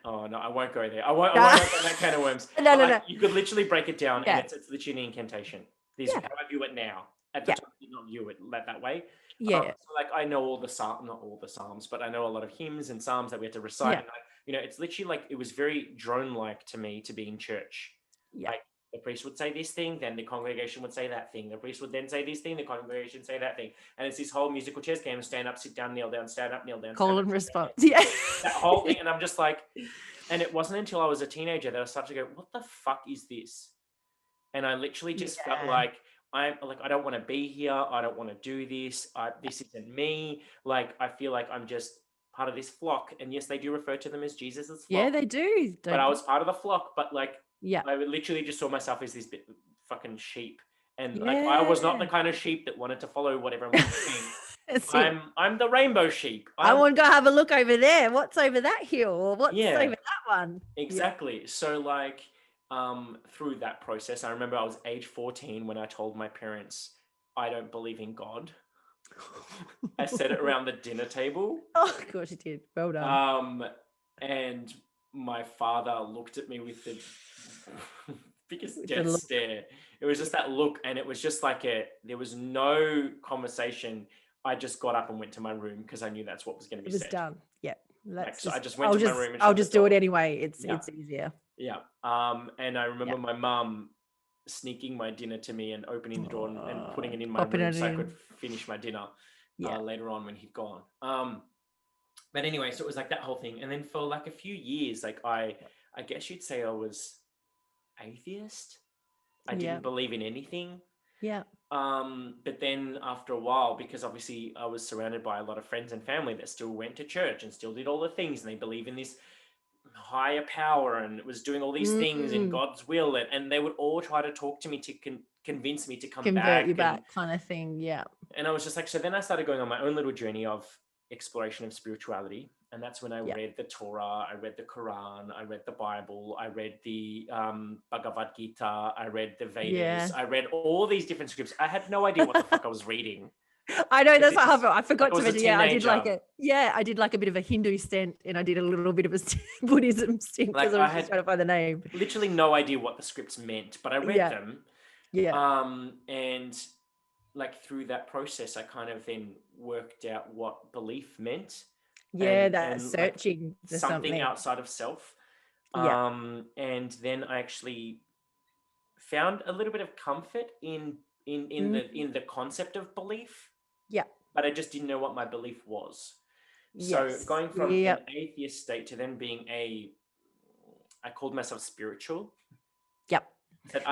no, I won't go there. I won't open that can of worms. No. You could literally break it down, and it's literally an incantation. This is how I view it now. At the time, I did not view it that way. So like I know all the not all the psalms, but I know a lot of hymns and psalms that we had to recite. And it's literally like it was very drone-like to me to be in church. Like the priest would say this thing, then the congregation would say that thing. The priest would then say this thing, the congregation say that thing. And it's this whole musical chess game: stand up, sit down, kneel down, stand up, kneel down. Call and response. Yeah. That whole thing. And I'm just like, and it wasn't until I was a teenager that I started to go, what the fuck is this? And I literally just felt like, I don't want to be here. I don't want to do this. This isn't me. Like, I feel like I'm just part of this flock. And yes, they do refer to them as Jesus' flock. Yeah, they do. But I was part of the flock. But like, I literally just saw myself as this fucking sheep. And like, I was not the kind of sheep that wanted to follow what everyone was doing. I'm the rainbow sheep. I want to go have a look over there. What's over that hill? Or what's over that one? Exactly. So like, through that process, I remember I was age 14 when I told my parents, I don't believe in God. I said it around the dinner table. Oh, God, you did. Well done. And my father looked at me with the biggest death stare. It was just that look, and it was just like there was no conversation. I just got up and went to my room because I knew that's what was going to be said. It was done. Yeah. So I just went to my room and I'll just do it anyway. It's easier. Yeah. And I remember my mum sneaking my dinner to me and opening the door and putting it in my room so I could finish my dinner later on when he'd gone. But anyway, so it was like that whole thing. And then for like a few years, like I guess you'd say I was atheist. I didn't believe in anything. Yeah. But then after a while, because obviously I was surrounded by a lot of friends and family that still went to church and still did all the things, and they believe in this higher power and it was doing all these things in God's will, and they would all try to talk to me to convince me to come Convert you back, back kind of thing. Yeah. and I was just like, so then I started going on my own little journey of exploration of spirituality, and that's when I read the Torah, I read the Quran, I read the Bible, I read the Bhagavad Gita, I read the Vedas, I read all these different scripts. I had no idea what the fuck I was reading. I know, that's what happened. I forgot like to mention. I did like a bit of a Hindu stint, and I did a little bit of a Buddhism stint because I was just trying to find the name. Literally no idea what the scripts meant, but I read them. Yeah. And like through that process, I kind of then worked out what belief meant. Yeah, that searching like something outside of self. And then I actually found a little bit of comfort in the concept of belief. Yeah. But I just didn't know what my belief was. So going from an atheist state to then being I called myself spiritual. Yep.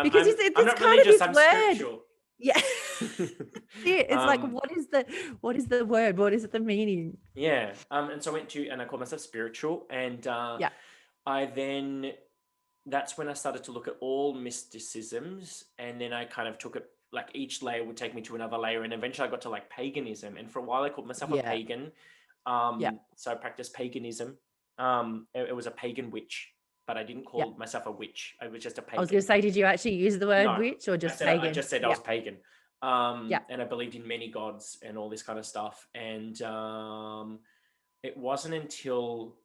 Because I'm not religious, I'm spiritual. Yeah. It's like, what is the word? What is the meaning? Yeah. And so I went to, and I called myself spiritual. And that's when I started to look at all mysticisms. And then I kind of took it, like each layer would take me to another layer. And eventually I got to like paganism. And for a while I called myself a pagan. So I practiced paganism. It was a pagan witch, but I didn't call myself a witch. I was just a pagan. I was going to say, did you actually use the word witch or just pagan? I just said I was pagan. And I believed in many gods and all this kind of stuff. And it wasn't until,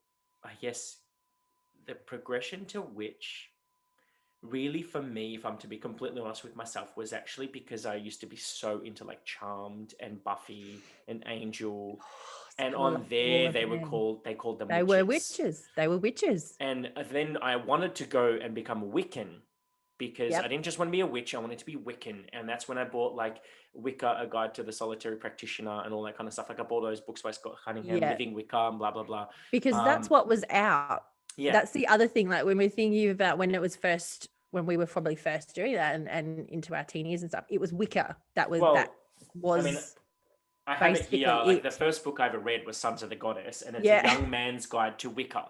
I guess, the progression to witch, really for me, if I'm to be completely honest with myself, was actually because I used to be so into like Charmed and Buffy and Angel. And on there, they called them witches. They were witches. And then I wanted to go and become a Wiccan, because I didn't just want to be a witch, I wanted to be Wiccan. And that's when I bought like Wicca, A Guide to the Solitary Practitioner, and all that kind of stuff. Like I bought those books by Scott Cunningham, Living Wicca, and blah, blah, blah. Because that's what was out. Yeah. That's the other thing. Like when we're thinking about when we were probably first doing that and into our teen years and stuff, it was Wicca. I have it here. Like the first book I ever read was Sons of the Goddess, and it's a young man's guide to Wicca.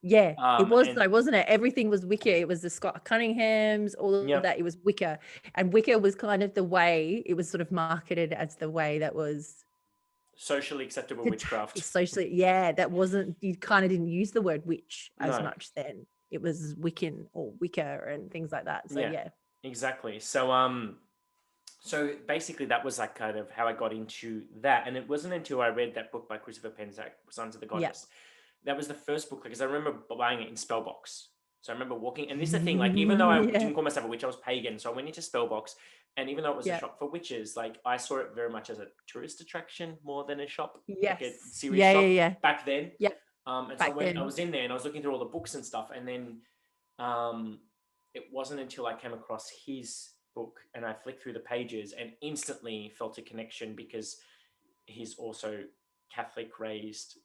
Yeah, it was though, wasn't it? Everything was Wicca. It was the Scott Cunninghams, all of that. It was Wicca, and Wicca was kind of the way. It was sort of marketed as the way that was socially acceptable witchcraft. That wasn't. You kind of didn't use the word witch as much then. It was Wiccan or Wicca and things like that. So exactly. So so basically that was like kind of how I got into that, and it wasn't until I read that book by Christopher Penczak, Sons of the Goddess. That was the first book, because I remember buying it in Spellbox. So I remember walking, and this is the thing, like even though I didn't call myself a witch, I was pagan. So I went into Spellbox, and even though it was a shop for witches, like I saw it very much as a tourist attraction more than a shop. Yes. Like a serious shop back then. Yeah. And so when I was in there and I was looking through all the books and stuff, and then it wasn't until I came across his book and I flicked through the pages and instantly felt a connection, because he's also Catholic raised,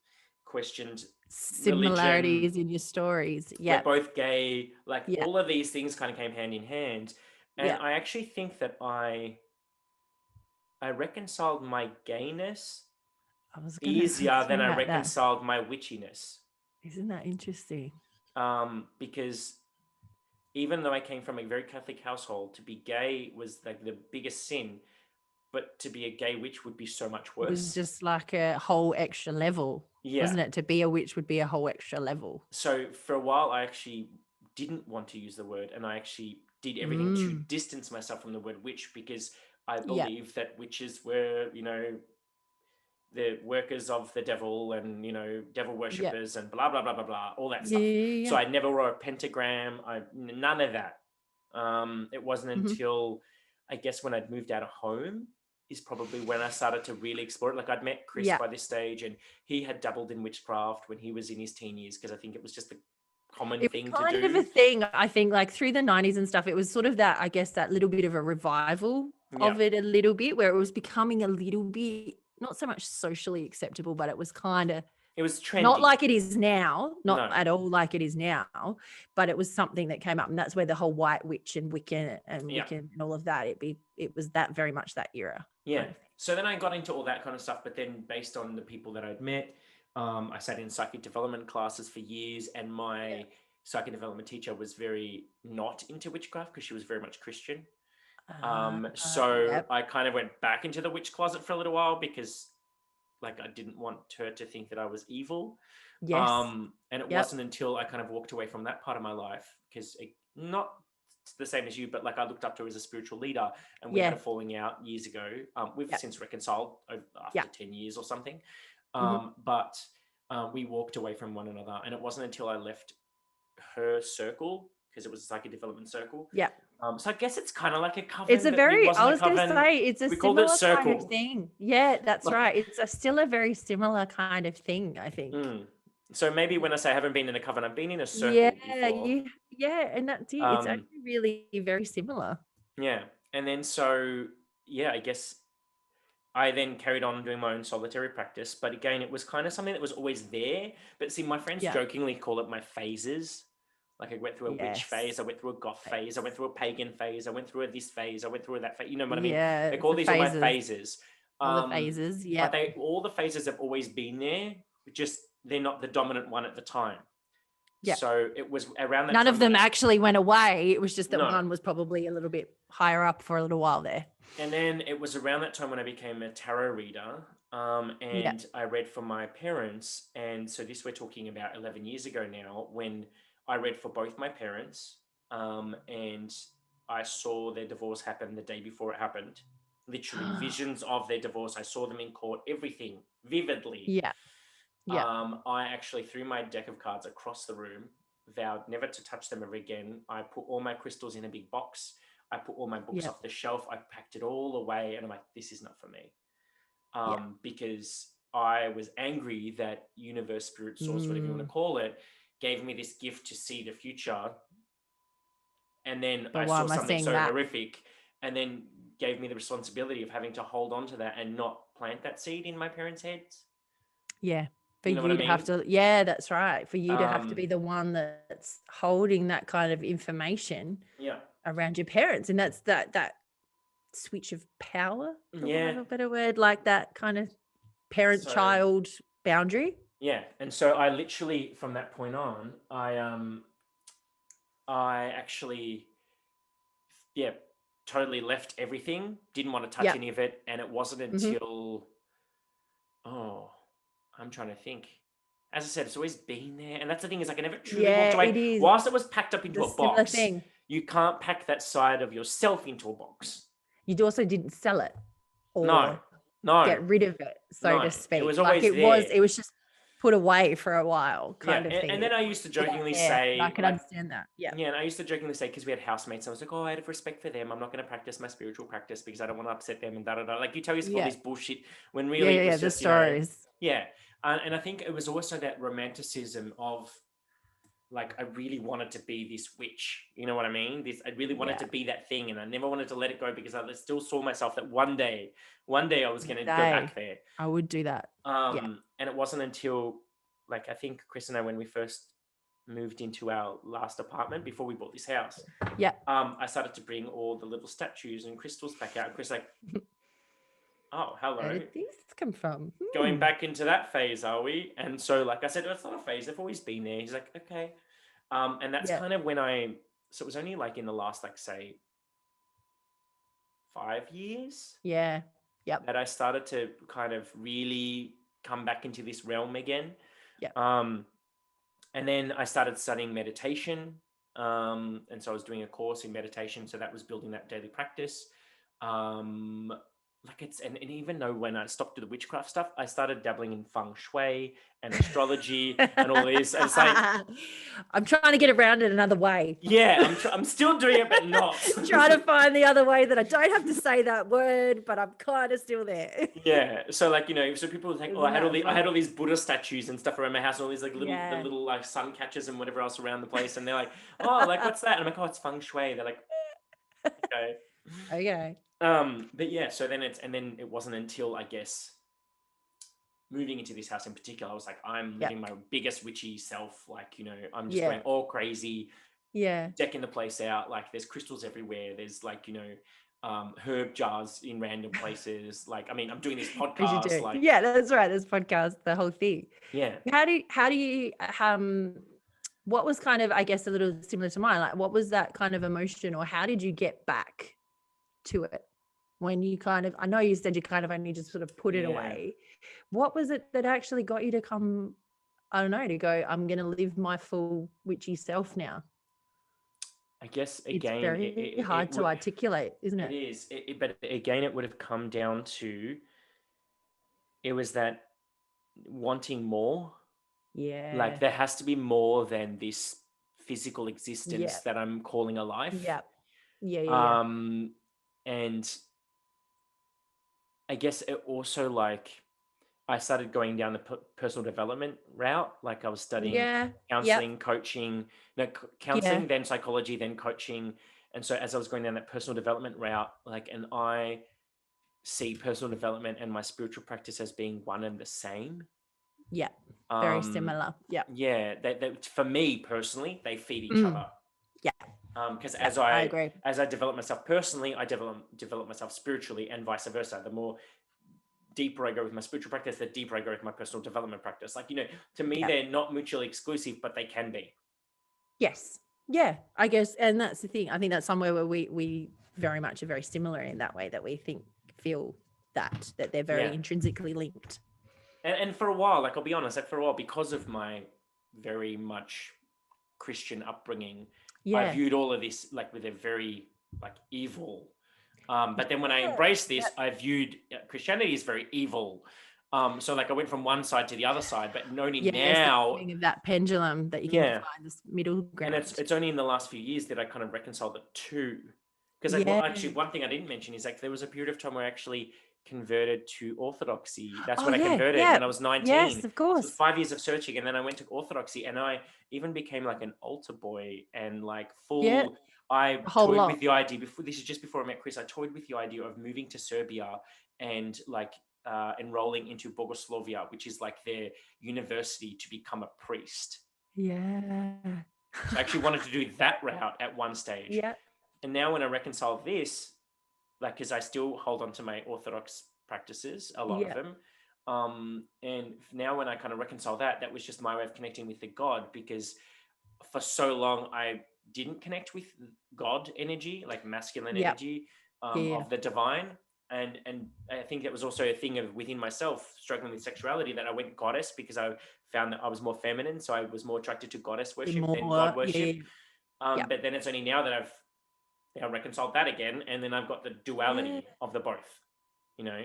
questioned similarities religion. In your stories. We're both gay, like all of these things kind of came hand in hand. And I actually think that I reconciled my gayness easier than I reconciled my witchiness. Isn't that interesting? Because even though I came from a very Catholic household, to be gay was like the biggest sin, but to be a gay witch would be so much worse. It was just like a whole extra level, wasn't it? To be a witch would be a whole extra level. So for a while, I actually didn't want to use the word, and I actually did everything to distance myself from the word witch, because I believe that witches were, the workers of the devil, and devil worshippers and blah blah blah blah blah, all that stuff. So I never wore a pentagram. None of that. It wasn't until I guess when I'd moved out of home is probably when I started to really explore it. Like I'd met Chris by this stage, and he had dabbled in witchcraft when he was in his teen years, because I think it was just the common thing to do. Kind of a thing, I think, like through the 90s and stuff. It was sort of that, I guess, that little bit of a revival of it, a little bit, where it was becoming a little bit, not so much socially acceptable, but it was kind of It was Not trendy. like it is now, not No. at all like it is now, but it was something that came up, and that's where the whole white witch and Wiccan Yeah. and all of that, it was that very much that era Yeah. kind of thing. So then I got into all that kind of stuff, but then based on the people that I'd met, I sat in psychic development classes for years, and my psychic development teacher was very not into witchcraft because she was very much Christian. So Yep. I kind of went back into the witch closet for a little while because like I didn't want her to think that I was evil. Yes. And it Yep. wasn't until I kind of walked away from that part of my life because not the same as you, but like I looked up to her as a spiritual leader, and we had Yeah. a falling out years ago. We've Yep. since reconciled after Yep. 10 years or something. Mhm. But we walked away from one another, and it wasn't until I left her circle, because it was like a development circle. Yep. So I guess it's kind of like a It's coven, a but it very, I wasn't a was going to coven. say, it's a We called it similar kind of circle. thing. Yeah, that's Like, right. It's still a very similar kind of thing, I think. So maybe when I say I haven't been in a coven, I've been in a Yeah, circle before. and that's it. It's actually really very similar. Yeah. And then so, yeah, I guess I then carried on doing my own solitary practice. But again, it was kind of something that was always there. But see, my friends Yeah. jokingly call it my phases. Like I went through a witch phase, I went through a goth phase, I went through a pagan phase, I went through a this phase, I went through that phase. You know what I mean? Yeah, They it's call the these all my phases. phases. All the phases, But yeah. all the phases have always been there, just they're not the dominant one at the time. Yeah. So it was around that None time. of them actually went away. It was just that No. one was probably a little bit higher up for a little while there. And then it was around that time when I became a tarot reader. And I read for my parents. And so this we're talking about 11 years ago now, when I read for both my parents. And I saw their divorce happen the day before it happened. Literally visions of their divorce. I saw them in court, everything vividly. Yeah. Yeah. I actually threw my deck of cards across the room, vowed never to touch them ever again. I put all my crystals in a big box. I put all my books off the shelf. I packed it all away, and I'm like, this is not for me. Because I was angry that universe, spirit, source, whatever you want to call it, gave me this gift to see the future. And then I saw something so horrific, and then gave me the responsibility of having to hold on to that and not plant that seed in my parents' heads. Yeah. For you to have to, yeah, that's right. For you to have to be the one that's holding that kind of information around your parents. And that's that switch of power, for want of a better word, like that kind of parent-child boundary. Yeah. And so I literally, from that point on, I actually, totally left everything, didn't want to touch any of it. And it wasn't until, I'm trying to think. As I said, it's always been there. And that's the thing, is like I never truly walked away. It is. Whilst it was packed up into a box, you can't pack that side of yourself into a box. You also didn't sell it or no, get rid of it, so to speak. It was always there. It was just put away for a while, kind of thing. And then I used to jokingly say, I can understand that. Yeah. Yeah, and I used to jokingly say, because we had housemates, I was like, oh, I have respect for them. I'm not going to practice my spiritual practice because I don't want to upset them and da-da-da. Like, you tell yourself all this bullshit when really it was just, the stories. And I think it was also that romanticism of, like, I really wanted to be this witch. You know what I mean? I really wanted to be that thing, and I never wanted to let it go because I still saw myself that one day I was going to go back there. I would do that. And it wasn't until, like, I think Chris and I, when we first moved into our last apartment before we bought this house, I started to bring all the little statues and crystals back out. And Chris like, oh, hello. Where did these come from? Going back into that phase, are we? And so, like I said, it's not a phase. They've always been there. He's like, okay. And that's kind of when so it was only like in the last, like, say, 5 years. Yeah. Yep. That I started to kind of really come back into this realm again. And then I started studying meditation. And so I was doing a course in meditation. So that was building that daily practice. And even though when I stopped doing the witchcraft stuff, I started dabbling in feng shui and astrology and all this. And it's like, I'm trying to get around it another way. Yeah, I'm still doing it, but not. Trying to find the other way that I don't have to say that word, but I'm kind of still there. Yeah. So, like, you know, so people think, oh, I had all these Buddha statues and stuff around my house, and all these like little like sun catchers and whatever else around the place, and they're like, oh, like, what's that? And I'm like, oh, it's feng shui. They're like, okay. Okay. But yeah, so then it wasn't until, I guess, moving into this house in particular, I was like, I'm Yep. living my biggest witchy self. Like, you know, I'm just Yeah. going all crazy, Yeah. decking the place out. Like, there's crystals everywhere. There's like, you know, herb jars in random places. Like, I mean, I'm doing this As you podcast. do. Like, Yeah, that's right. This podcast, the whole thing. yeah. How do you what was kind of, I guess, a little similar to mine? Like, what was that kind of emotion, or how did you get back to it when you kind of, I know you said you kind of only just sort of put it Yeah. away. What was it that actually got you to come, I don't know, to go, I'm going to live my full witchy self now? I guess It's again, very hard to articulate, isn't it it? is. But again, it would have come down to, it was that wanting more. Yeah. Like, there has to be more than this physical Yeah. existence that I'm calling a life. Yeah. Yeah. And I guess it also, like, I started going down the personal development route. Like, I was studying Yeah. counseling, coaching, counseling, Yeah. then psychology, then coaching. And so as I was going down that personal development route, like, and I see personal development and my spiritual practice as being one and the same. Yeah. Very similar. Yeah. Yeah. That for me personally, they feed each other. Yeah. Because I agree. as I develop myself personally, I develop myself spiritually, and vice versa. The more deeper I go with my spiritual practice, the deeper I go with my personal development practice. Like, you know, to me, they're not mutually exclusive, but they can be. Yes. Yeah, I guess. And that's the thing. I think that's somewhere where we very much are very similar in that way, that we feel that they're very intrinsically linked. And for a while, like, I'll be honest, like, for a while, because of my very much Christian upbringing, I viewed all of this like with a very like evil. But then when I embraced this, I viewed Christianity as very evil. So like I went from one side to the other side, but only now of that pendulum that you can find this middle ground. And it's only in the last few years that I kind of reconciled the two. Because like, actually, one thing I didn't mention is like there was a period of time where I actually converted to Orthodoxy. That's when I converted when I was 19. Yes, of course. So it was 5 years of searching, and then I went to Orthodoxy, and I even became like an altar boy and like full. I toyed with the idea before. This is just before I met Chris. I toyed with the idea of moving to Serbia and like enrolling into Bogoslovia, which is like their university, to become a priest. Yeah. So I actually wanted to do that route at one stage. Yeah. And now when I reconcile this, like, because I still hold on to my Orthodox practices, a lot of them. And now when I kind of reconcile that, that was just my way of connecting with the God, because for so long I didn't connect with God energy, like masculine energy of the divine. And I think that was also a thing of within myself struggling with sexuality, that I went goddess because I found that I was more feminine. So I was more attracted to goddess worship than God worship. But then it's only now that I've reconciled that again, and then I've got the duality of the both, you know.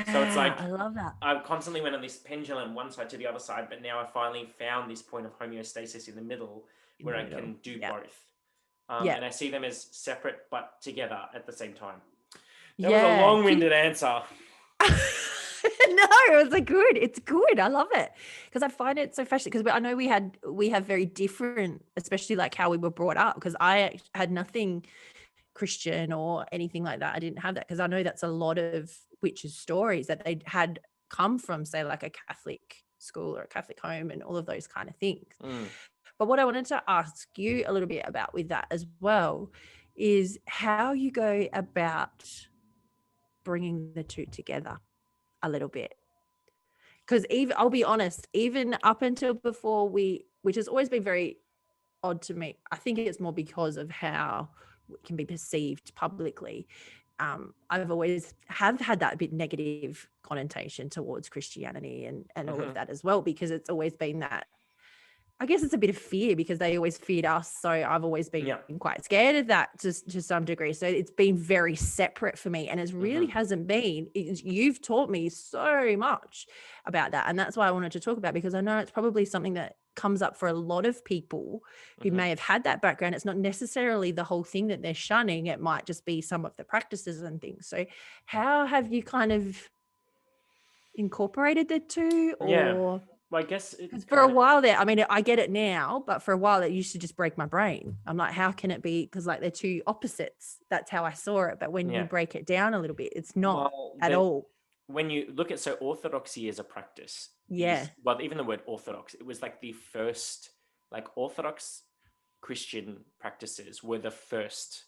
So it's like, I love that. I constantly went on this pendulum, one side to the other side, but now I finally found this point of homeostasis in the middle where I can do both. And I see them as separate but together at the same time. That was a long-winded answer. No, it's good. I love it, because I find it so fascinating, because I know we have very different, especially like how we were brought up, because I had nothing Christian or anything like that. I didn't have that, because I know that's a lot of witches' stories that they had come from, say, like a Catholic school or a Catholic home and all of those kind of things. But what I wanted to ask you a little bit about with that as well is how you go about bringing the two together a little bit. Because I'll be honest, even up until before which has always been very odd to me, I think it's more because of how it can be perceived publicly. I've always have had that bit negative connotation towards Christianity and all of that as well, because it's always been that, I guess it's a bit of fear, because they always feared us. So I've always been quite scared of that to some degree. So it's been very separate for me, and it really hasn't been. You've taught me so much about that. And that's why I wanted to talk about, because I know it's probably something that comes up for a lot of people who may have had that background. It's not necessarily the whole thing that they're shunning. It might just be some of the practices and things. So how have you kind of incorporated the two? Or well, I guess because for a while there, I mean, I get it now, but for a while it used to just break my brain. I'm like, how can it be? Because like they're two opposites. That's how I saw it. But when you break it down a little bit, it's not at all. when you look at, so orthodoxy as a practice Yeah. is, well, even the word orthodox, it was like the first, like Orthodox Christian practices were the first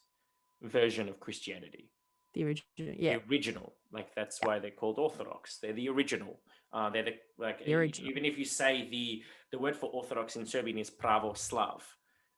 version of Christianity. The original. The Yeah. original, like that's Yeah. why they're called Orthodox. They're the original. They're the, like, The original. even if you say the word for Orthodox in Serbian is pravoslav,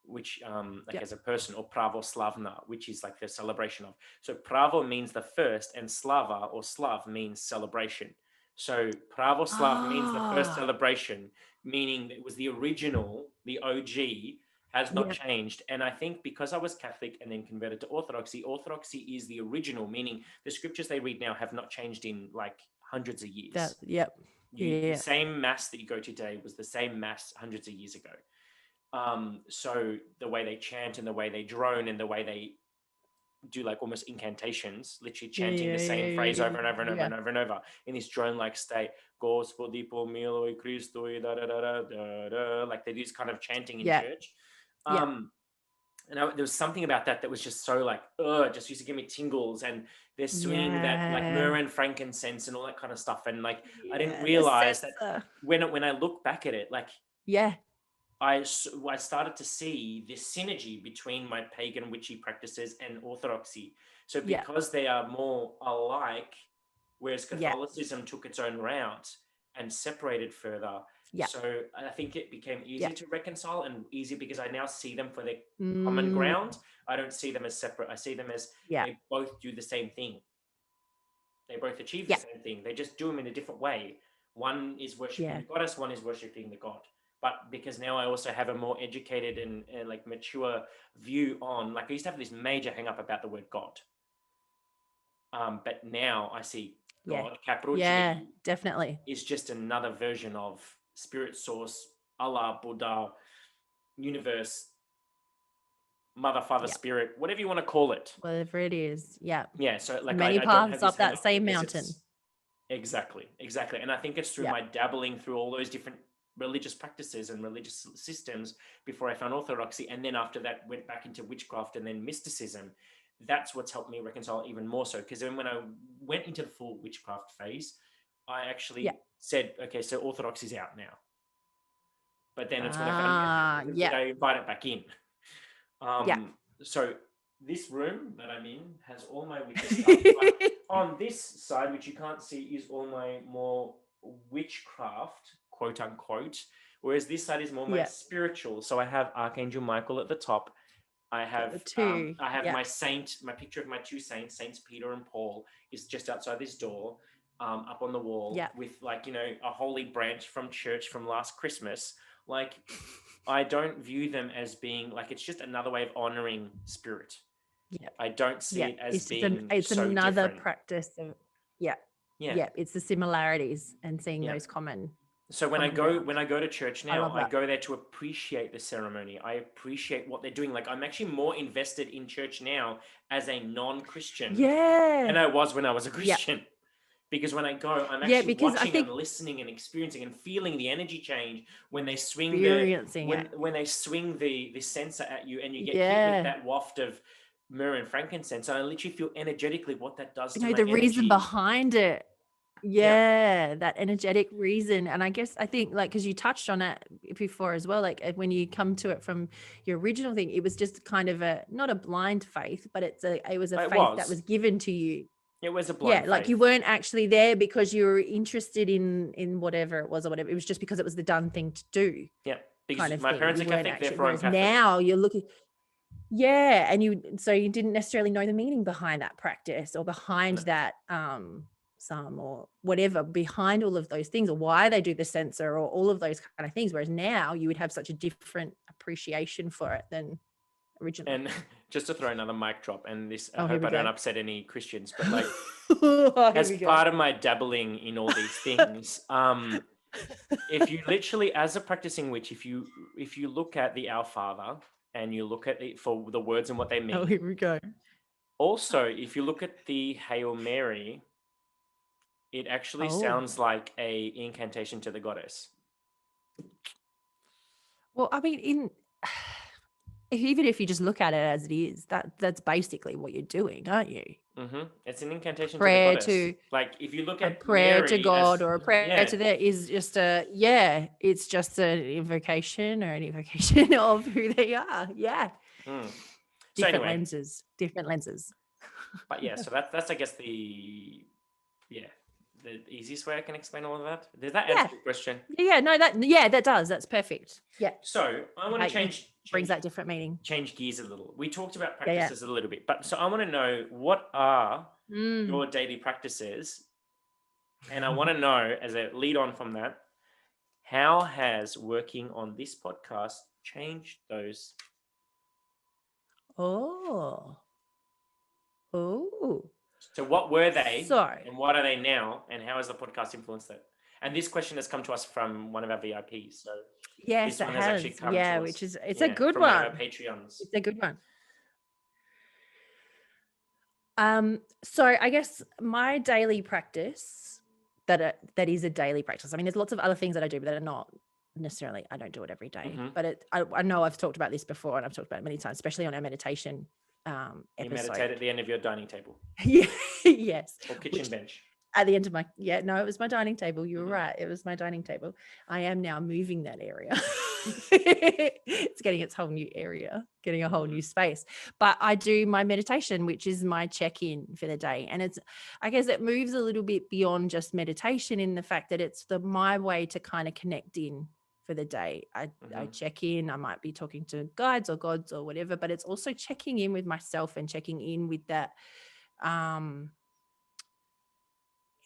which like Yeah. as a person, or pravoslavna, which is like the celebration of. So pravo means the first, and slava or slav means celebration. So pravoslav means the first Ah. celebration, meaning it was the original, the OG, has not Yeah. changed. And I think because I was Catholic and then converted to Orthodoxy, Orthodoxy is the original, meaning the scriptures they read now have not changed in like hundreds of years. That. Yep. The Yeah. same mass that you go to today was the same mass hundreds of years ago. So the way they chant and the way they drone and the way they do like almost incantations, literally chanting the same phrase over and over and over and over and over in this drone-like state. Gospodi pomiloj Christo, da da da da da da, like they do this kind of chanting in Yeah. church. Yeah. And there was something about that was just so like, just used to give me tingles, and they're swinging that like myrrh and frankincense and all that kind of stuff. And like, I didn't realize that when I look back at it, like, yeah, I started to see this synergy between my pagan witchy practices and Orthodoxy. So because they are more alike, whereas Catholicism took its own route and separated further. So I think it became easier to reconcile and easier because I now see them for their common ground. I don't see them as separate. I see them as they both do the same thing. They both achieve the same thing. They just do them in a different way. One is worshiping the goddess, one is worshiping the god. But because now I also have a more educated and like mature view on, like I used to have this major hang up about the word God. But now I see God, capital G, definitely, is just another version of spirit source, Allah, Buddha, universe, mother, father, spirit, whatever you want to call it. Whatever it is. Yeah. Yeah. So like many I don't paths have up that same mountain. Exactly. And I think it's through my dabbling through all those different religious practices and religious systems before I found Orthodoxy. And then after that went back into witchcraft and then mysticism. That's what's helped me reconcile even more so. Because then when I went into the full witchcraft phase, I actually said, okay, so Orthodoxy's out now. But then it's when I found did I invite it back in. So this room that I'm in has all my witch stuff. But on this side, which you can't see, is all my more witchcraft, quote unquote. Whereas this side is more my spiritual. So I have Archangel Michael at the top. I have my saint, my picture of my two saints, Saints Peter and Paul, is just outside this door, up on the wall with like, a holy branch from church from last Christmas. Like, I don't view them as being like, it's just another way of honoring spirit. I don't see it as being it's so another different. Practice of it's the similarities and seeing those common. So when I go to church now, I go there to appreciate the ceremony. I appreciate what they're doing. Like, I'm actually more invested in church now as a non-Christian than I was when I was a Christian. Because when I go, I'm actually watching and listening and experiencing and feeling the energy change when they swing when they swing the censer at you and you get hit with that waft of myrrh and frankincense. And I literally feel energetically what that does to my energy. Reason behind it. That energetic reason. And I think like, because you touched on it before as well, like when you come to it from your original thing, it was just kind of not a blind faith, but it was a faith that was given to you. It was a blind faith. Like you weren't actually there because you were interested in whatever it was or whatever. It was just because it was the done thing to do. Yeah, because kind of my parents are Catholic, therefore I'm Catholic. Now you're looking, and you didn't necessarily know the meaning behind that practice or behind that psalm or whatever, behind all of those things, or why they do the censer or all of those kind of things. Whereas now you would have such a different appreciation for it than originally. And just to throw another mic drop, and this, I hope I don't upset any Christians, but like as part of my dabbling in all these things, if you literally, as a practicing witch, if you look at the Our Father and you look at it for the words and what they mean. Oh, here we go. Also, if you look at the Hail Mary, it actually sounds like a incantation to the goddess. Well, I mean, even if you just look at it as it is, that's basically what you're doing, aren't you? It's an incantation to the Prayer goddess. to Like if you look a at prayer to Mary as God or a prayer yeah, to that is just it's just an invocation or an invocation of who they are. Yeah. So anyway, Different lenses. but yeah, so that's I guess the easiest way I can explain all of that. Does that answer your question? Yeah, no, that does. That's perfect. Yeah. So I want to Brings that different meaning. change gears a little. We talked about Yeah. practices a little bit, but so I want to know what are Mm. your daily practices, and I want to know as a lead on from that, how has working on this podcast changed those? Oh. So what were they Sorry. and what are they now, and how has the podcast influenced that? And this question has come to us from one of our VIPs. So yes, this it one has actually has. come Yeah, to us. which is it's a good from one of one. our Patreons. It's a good one. So I guess my daily practice that is a daily practice. I mean, there's lots of other things that I do, but that are not necessarily, I don't do it every day. But I know I've talked about this before, and I've talked about it many times, especially on our meditation episode. You meditate at the end of your dining table. Yeah. Yes. Or kitchen bench. At the end of it was my dining table. You were right. It was my dining table. I am now moving that area. It's getting its whole new area, getting a whole new space. But I do my meditation, which is my check-in for the day. And I guess it moves a little bit beyond just meditation in the fact that it's my way to kind of connect in for the day. I check in. I might be talking to guides or gods or whatever, but it's also checking in with myself and checking in with that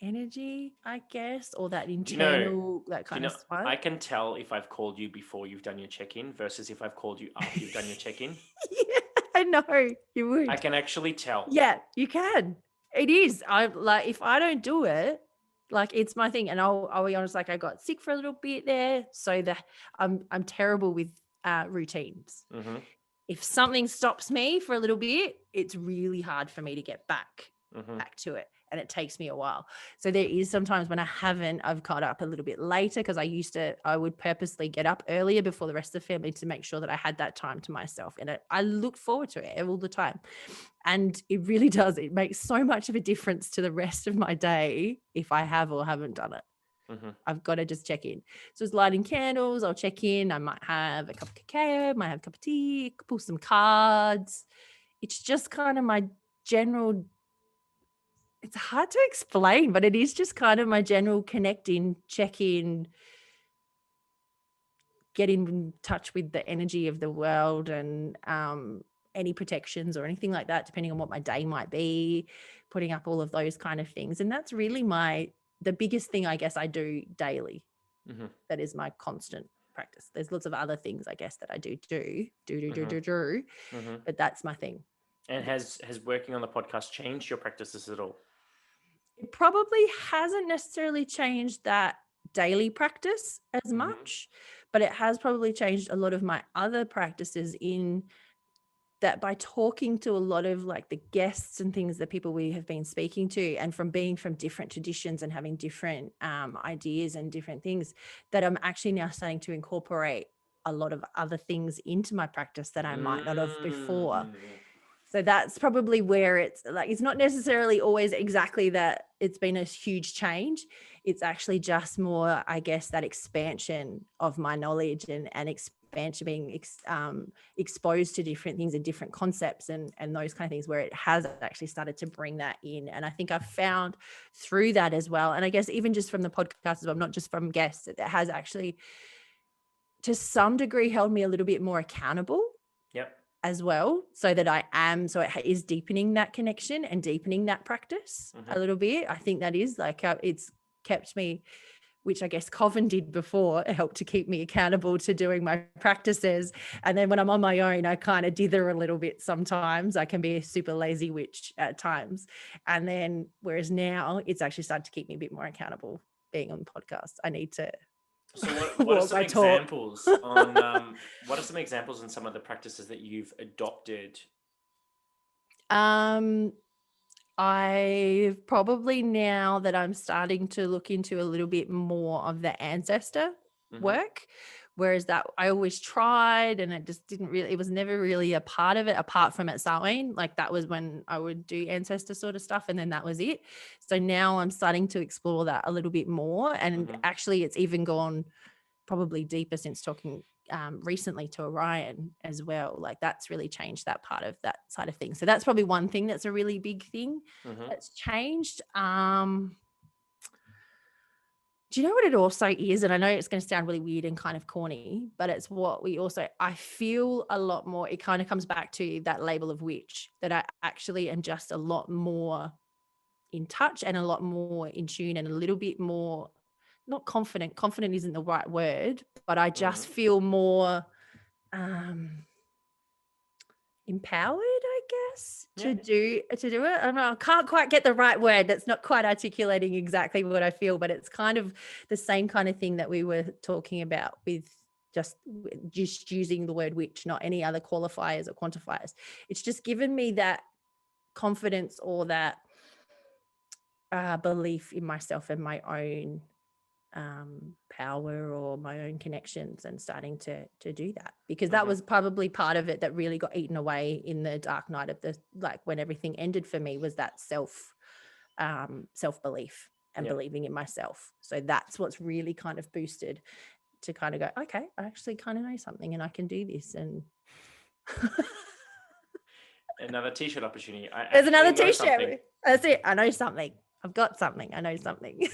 energy, I guess, or that internal, that kind of spark. I can tell if I've called you before you've done your check-in versus if I've called you after you've done your check-in. Yeah, I know you would. I can actually tell. Yeah, you can. It is. I like if I don't do it, like it's my thing. And I'll be honest, like I got sick for a little bit there, so that I'm terrible with routines. If something stops me for a little bit, it's really hard for me to get back to it. And it takes me a while. So there is sometimes when I've caught up a little bit later because I would purposely get up earlier before the rest of the family to make sure that I had that time to myself. And I look forward to it all the time. And it really does. It makes so much of a difference to the rest of my day if I have or haven't done it. I've got to just check in. So it's lighting candles. I'll check in. I might have a cup of cacao, might have a cup of tea, pull some cards. It's just kind of my general, it's hard to explain, but it is just kind of my general connecting, check in, get in touch with the energy of the world and any protections or anything like that, depending on what my day might be, putting up all of those kind of things. And that's really the biggest thing I guess I do daily. That is my constant practice. There's lots of other things I guess that I do, but that's my thing. And has working on the podcast changed your practices at all? It probably hasn't necessarily changed that daily practice as much, but it has probably changed a lot of my other practices in that by talking to a lot of like the guests and things that people we have been speaking to, and from being from different traditions and having different ideas and different things, that I'm actually now starting to incorporate a lot of other things into my practice that I might not have before. So that's probably where it's like, it's not necessarily always exactly that it's been a huge change. It's actually just more, I guess, that expansion of my knowledge and expansion, being exposed to different things and different concepts and those kind of things, where it has actually started to bring that in. And I think I've found through that as well. And I guess even just from the podcast as well, not just from guests, it has actually to some degree held me a little bit more accountable. Yep. As well, so that so it is deepening that connection and deepening that practice a little bit. I think that is like it's kept me, which I guess Coven did before, it helped to keep me accountable to doing my practices. And then when I'm on my own, I kind of dither a little bit sometimes. I can be a super lazy witch at times. And then whereas now it's actually started to keep me a bit more accountable being on the podcast. I need to. So what are some examples on what are some examples on some of the practices that you've adopted? I probably, now that I'm starting to look into a little bit more of the ancestor work, Whereas that I always tried and it just didn't really, it was never really a part of it apart from at Samhain. Like that was when I would do ancestor sort of stuff and then that was it. So now I'm starting to explore that a little bit more. And actually it's even gone probably deeper since talking recently to Orion as well. Like that's really changed that part of that side of things. So that's probably one thing that's a really big thing that's changed. Do you know what it also is? And I know it's going to sound really weird and kind of corny, but it's what we also, I feel a lot more, it kind of comes back to that label of witch, that I actually am just a lot more in touch and a lot more in tune and a little bit more, not confident. Confident isn't the right word, but I just feel more empowered, I guess, to do it. I can't quite get the right word. That's not quite articulating exactly what I feel, but it's kind of the same kind of thing that we were talking about with just using the word witch, not any other qualifiers or quantifiers. It's just given me that confidence or that belief in myself and my own power or my own connections, and starting to do that, because that was probably part of it that really got eaten away in the dark night of the, like when everything ended for me, was that self-belief and believing in myself. So that's what's really kind of boosted to kind of go, okay, I actually kind of know something and I can do this. And another t-shirt opportunity. There's another t-shirt. That's it. I know something. I've got something. I know something.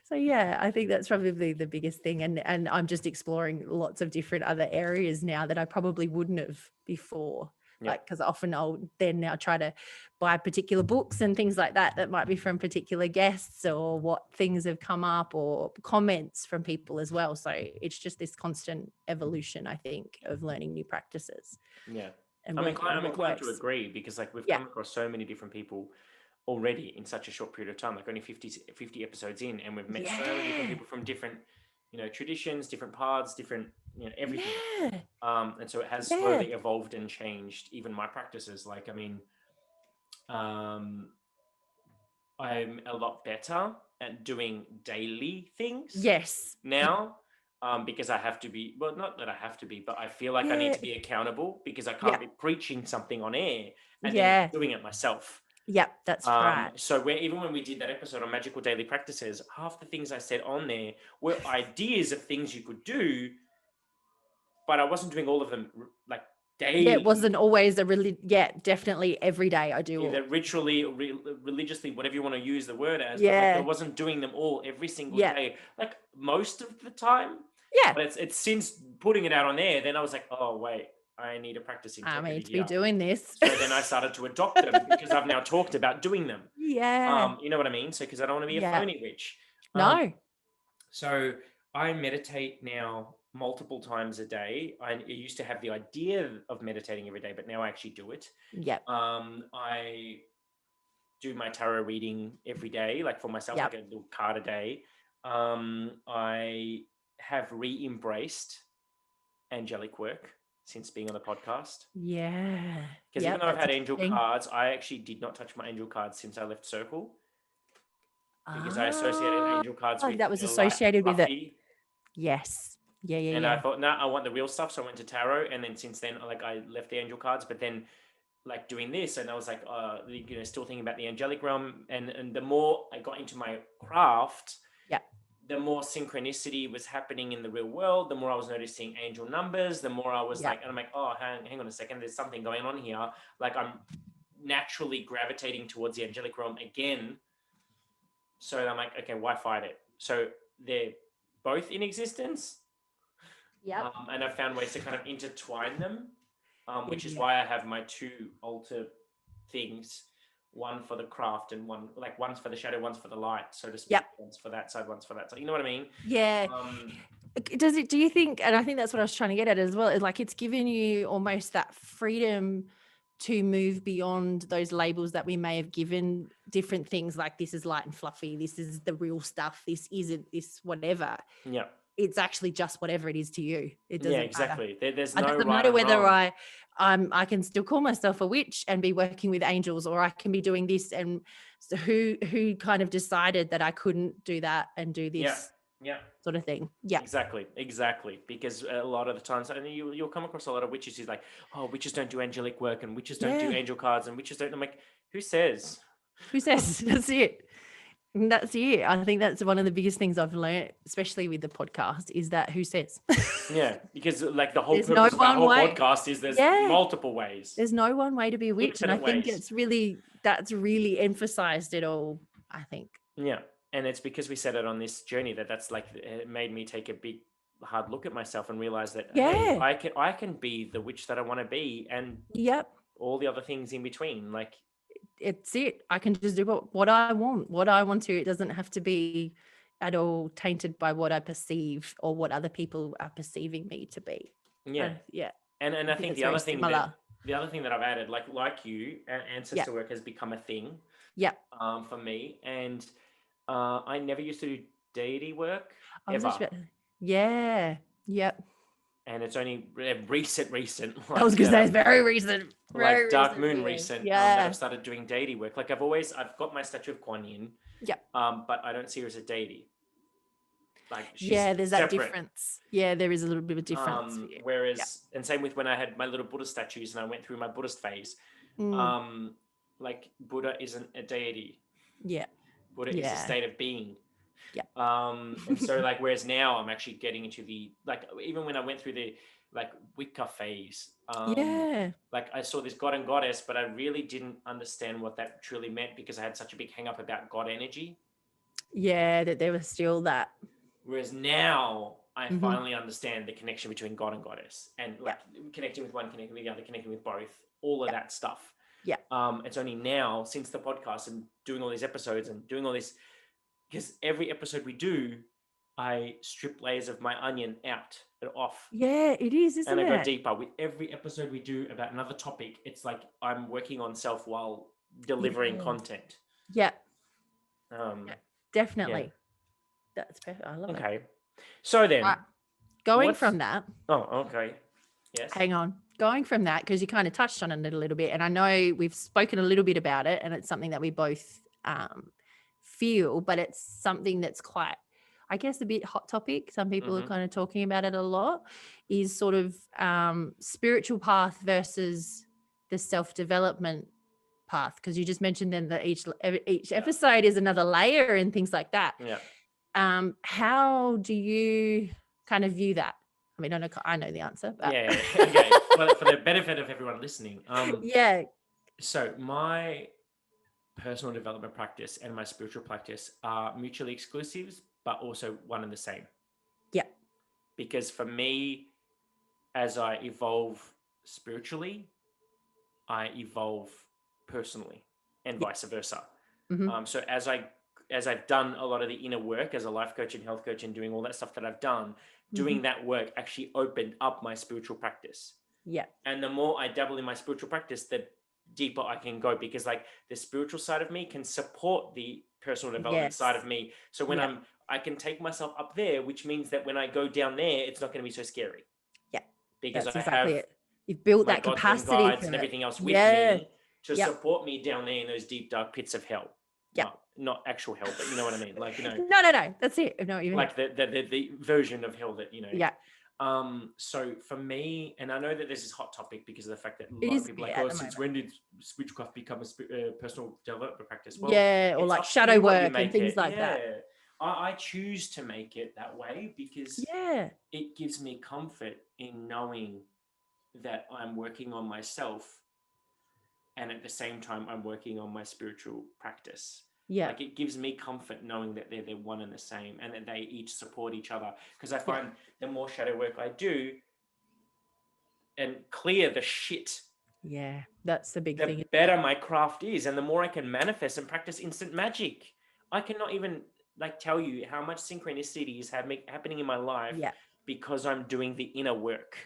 So yeah, I think that's probably the biggest thing. And I'm just exploring lots of different other areas now that I probably wouldn't have before. Like, because often I'll then now try to buy particular books and things like that might be from particular guests, or what things have come up, or comments from people as well. So it's just this constant evolution, I think, of learning new practices. Yeah. And I'm inclined to agree, because like we've come across so many different people already in such a short period of time, like only 50 episodes in, and we've met so many different people from different, traditions, different paths, different, everything. And so it has slowly evolved and changed even my practices. Like, I mean, I'm a lot better at doing daily things now, because I have to be, well, not that I have to be, but I feel like I need to be accountable, because I can't be preaching something on air and then doing it myself. Yep, that's right. So even when we did that episode on magical daily practices, half the things I said on there were ideas of things you could do, but I wasn't doing all of them like daily. Yeah, it wasn't always definitely every day I do. Either ritually, religiously, whatever you want to use the word as. Yeah. But like, I wasn't doing them all every single day, like most of the time. Yeah. But it's since putting it out on there, then I was like, oh wait, I need to practice integrity. I need to be doing this. So then I started to adopt them, because I've now talked about doing them. Yeah. You know what I mean? So, because I don't want to be a phony witch. No. So I meditate now multiple times a day. I used to have the idea of meditating every day, but now I actually do it. Yep. I do my tarot reading every day, like for myself, like a little card a day. I have re-embraced angelic work since being on the podcast. Yeah. Because even though I've had angel cards, I actually did not touch my angel cards since I left Circle. Because I associated angel cards with that was associated with it. Yes. Yeah. And I thought, no, I want the real stuff. So I went to tarot. And then since then, like I left the angel cards, but then like doing this, and I was like, still thinking about the angelic realm. And the more I got into my craft, the more synchronicity was happening in the real world, the more I was noticing angel numbers, the more I was like, and I'm like, oh, hang on a second, there's something going on here. Like I'm naturally gravitating towards the angelic realm again. So I'm like, okay, why fight it? So they're both in existence. Yeah. And I've found ways to kind of intertwine them, which is why I have my two altar things. One for the craft and one's for the shadow, one's for the light, so to speak. One's for that side, one's for that side. You know what I mean? Yeah. Do you think, and I think that's what I was trying to get at as well, is like it's given you almost that freedom to move beyond those labels that we may have given different things, like this is light and fluffy, this is the real stuff, this isn't, this whatever. Yeah. It's actually just whatever it is to you. It doesn't exactly. There's no right. It doesn't matter whether I can still call myself a witch and be working with angels, or I can be doing this. And so who kind of decided that I couldn't do that and do this? Yeah. sort of thing. Yeah. Exactly. Because a lot of the times, and you'll come across a lot of witches who's like, oh, witches don't do angelic work, and witches don't do Yeah. angel cards, and witches don't. I'm like, who says? Who says? That's it. That's it. I think that's one of the biggest things I've learned, especially with the podcast, is that who says? Yeah, because like the whole There's no purpose of our one whole way. podcast is there's Yeah. multiple ways. There's no one way to be a witch. And I Infinite think ways. that's really emphasized it all, I think. Yeah, and it's because we set it on this journey that's like it made me take a big hard look at myself and realize that hey, Yeah. I can be the witch that I want to be, and Yep. all the other things in between. Like It's it. I can just do what I want to. It doesn't have to be at all tainted by what I perceive or what other people are perceiving me to be. yeah, Yeah. and I think it's the very other thing similar. that I've added, like you, ancestor work has become a thing. Yeah. For me, and I never used to do deity work ever. Yeah. Yep. And it's only recent. Like, I was gonna say it's very recent. Like Dark Moon recent. Yeah. That I've started doing deity work. Like I've got my statue of Kuan Yin. Yeah. But I don't see her as a deity. Like she's there's that separate. difference. Yeah, there is a little bit of a difference. Whereas, and same with when I had my little Buddhist statues and I went through my Buddhist phase. Like Buddha isn't a deity. Yeah. Buddha is a state of being. Yeah. And so like, whereas now I'm actually getting into the, like, even when I went through the like Wicca phase, like I saw this god and goddess, but I really didn't understand what that truly meant because I had such a big hang up about God energy. Yeah, that there was still that. Whereas now I finally understand the connection between God and goddess, and like connecting with one, connecting with the other, connecting with both, all of that stuff. Yeah. It's only now since the podcast and doing all these episodes and doing all this, because every episode we do, I strip layers of my onion out and off. Yeah, it is, isn't it? And I go deeper. With every episode we do about another topic, it's like I'm working on self while delivering content. Yeah. Yeah, definitely. Yeah. That's perfect. I love it. Okay. So then, going from that. Oh, okay. Yes. Hang on. Going from that, because you kind of touched on it a little bit, and I know we've spoken a little bit about it, and it's something that we both feel, but it's something that's quite, I guess, a bit hot topic. Some people are kind of talking about it a lot, is sort of spiritual path versus the self-development path, because you just mentioned then that each episode is another layer and things like that. Yeah. How do you kind of view that? I mean, I know the answer. But... Yeah. Okay. Well, for the benefit of everyone listening. So my personal development practice and my spiritual practice are mutually exclusive, but also one and the same. Yeah. Because for me, as I evolve spiritually, I evolve personally, and vice versa. So as I've done a lot of the inner work as a life coach and health coach and doing all that stuff that I've done, doing that work actually opened up my spiritual practice. Yeah. And the more I dabble in my spiritual practice, the deeper I can go, because like the spiritual side of me can support the personal development side of me. So when I can take myself up there, which means that when I go down there, it's not going to be so scary. Yeah. Because I have you've built that capacity guides and everything else with me to support me down there in those deep, dark pits of hell. Yeah. Not actual hell, but you know what I mean? Like, you know. No. That's it. No, even like the version of hell that, you know. Yeah. So for me, and I know that this is a hot topic because of the fact that a lot of people are like, oh, since when did witchcraft become a personal development practice? Well, or like shadow work and things like that. I choose to make it that way because it gives me comfort in knowing that I'm working on myself, and at the same time I'm working on my spiritual practice. Yeah. Like it gives me comfort knowing that they're one and the same, and that they each support each other. Because I find the more shadow work I do and clear the shit. Yeah, that's the big thing. The better my craft is, and the more I can manifest and practice instant magic. I cannot even like tell you how much synchronicity is happening in my life because I'm doing the inner work.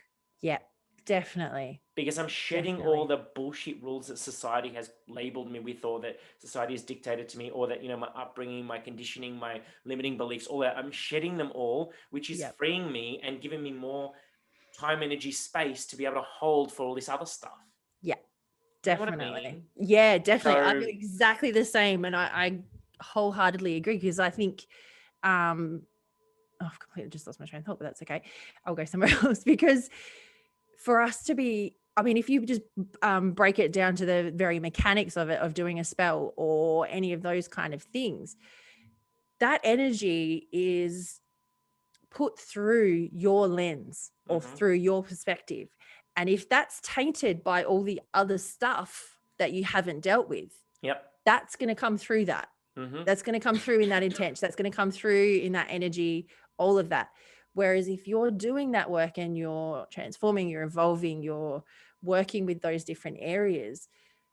Yeah. Definitely. Because I'm shedding all the bullshit rules that society has labeled me with, or that society has dictated to me, or that, you know, my upbringing, my conditioning, my limiting beliefs, all that. I'm shedding them all, which is freeing me and giving me more time, energy, space to be able to hold for all this other stuff. Yeah, definitely. You know what I mean? Yeah, definitely. So, I'm exactly the same. And I wholeheartedly agree, because I think I've completely just lost my train of thought, but that's okay. I'll go somewhere else. Because for us to be, I mean, if you just break it down to the very mechanics of it, of doing a spell or any of those kind of things, that energy is put through your lens or through your perspective. And if that's tainted by all the other stuff that you haven't dealt with, that's going to come through that. That's going to come through in that intent. That's going to come through in that energy, all of that. Whereas if you're doing that work and you're transforming, you're evolving, you're working with those different areas,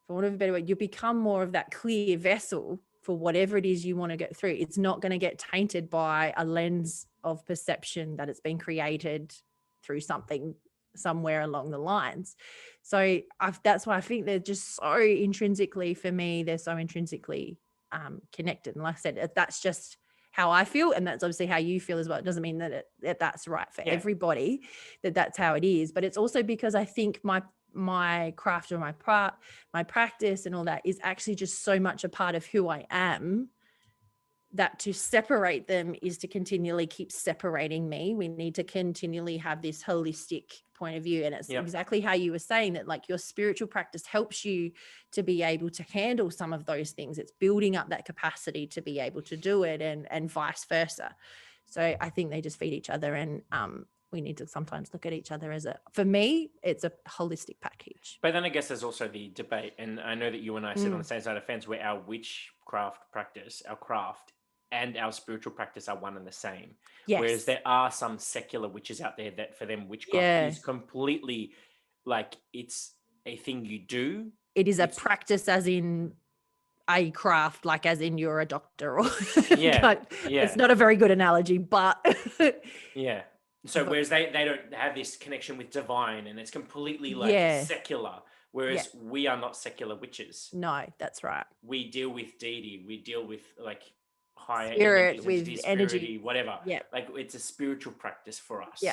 for want of a better word, you become more of that clear vessel for whatever it is you want to get through. It's not going to get tainted by a lens of perception that it's been created through something somewhere along the lines. So that's why I think they're just so intrinsically, for me, they're so intrinsically connected. And like I said, that's just how I feel, and that's obviously how you feel as well. It doesn't mean that that's right for everybody, that's how it is. But it's also because I think my craft or my practice and all that is actually just so much a part of who I am, that to separate them is to continually keep separating me. We need to continually have this holistic point of view. And it's exactly how you were saying that, like, your spiritual practice helps you to be able to handle some of those things. It's building up that capacity to be able to do it, and vice versa. So I think they just feed each other, and we need to sometimes look at each other as for me, it's a holistic package. But then I guess there's also the debate, and I know that you and I sit on the same side of the fence, where our witchcraft practice, our craft, and our spiritual practice are one and the same. Yes. Whereas there are some secular witches out there that for them witchcraft is completely like, it's a thing you do. It is a practice as in a craft, like as in you're a doctor or it's not a very good analogy, but so whereas they don't have this connection with divine, and it's completely like secular, whereas we are not secular witches. No, that's right. We deal with deity, we deal with like higher spirit, with energy, whatever. Like, it's a spiritual practice for us.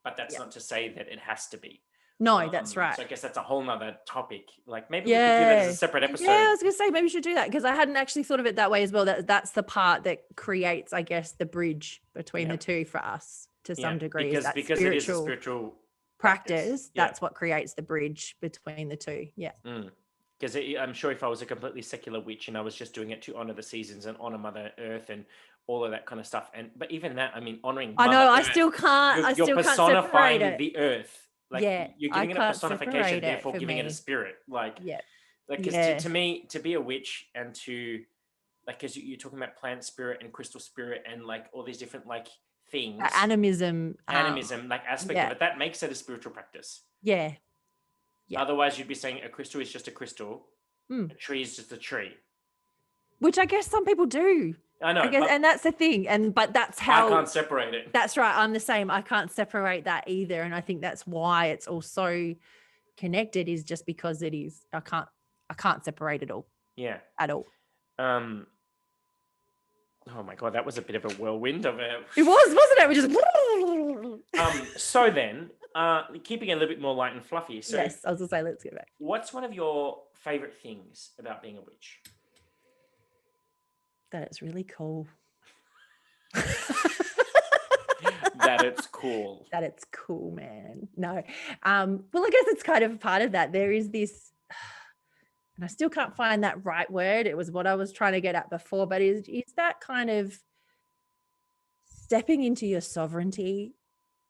But that's not to say that it has to be. No, that's right. So I guess that's a whole nother topic. Like, maybe we could do that as a separate episode. Yeah, I was gonna say maybe we should do that, because I hadn't actually thought of it that way as well. That's the part that creates, I guess, the bridge between the two for us to some degree. Because it is a spiritual practice. That's what creates the bridge between the two. Because I'm sure if I was a completely secular witch and I was just doing it to honor the seasons and honor Mother Earth and all of that kind of stuff, but even that, I mean, honoring Mother Earth, I still can't. You're personifying the earth. Like, you're giving it a personification, therefore giving it a spirit. Like, because to me, to be a witch and to, like, because you're talking about plant spirit and crystal spirit and like all these different like things, animism, like aspect of it, that makes it a spiritual practice. Otherwise, you'd be saying a crystal is just a crystal, a tree is just a tree, which I guess some people do. I know, and that's the thing. But that's how I can't separate it. That's right. I'm the same. I can't separate that either. And I think that's why it's all so connected, is just because it is. I can't separate it all. Yeah. At all. Oh my God, that was a bit of a whirlwind of it. It was, wasn't it? We just. So then, keeping it a little bit more light and fluffy. So yes, I was gonna say, let's get back. What's one of your favorite things about being a witch? That it's really cool. That it's cool. That it's cool, man. No. Well, I guess it's kind of a part of that. There is this, and I still can't find that right word. It was what I was trying to get at before, but is that kind of stepping into your sovereignty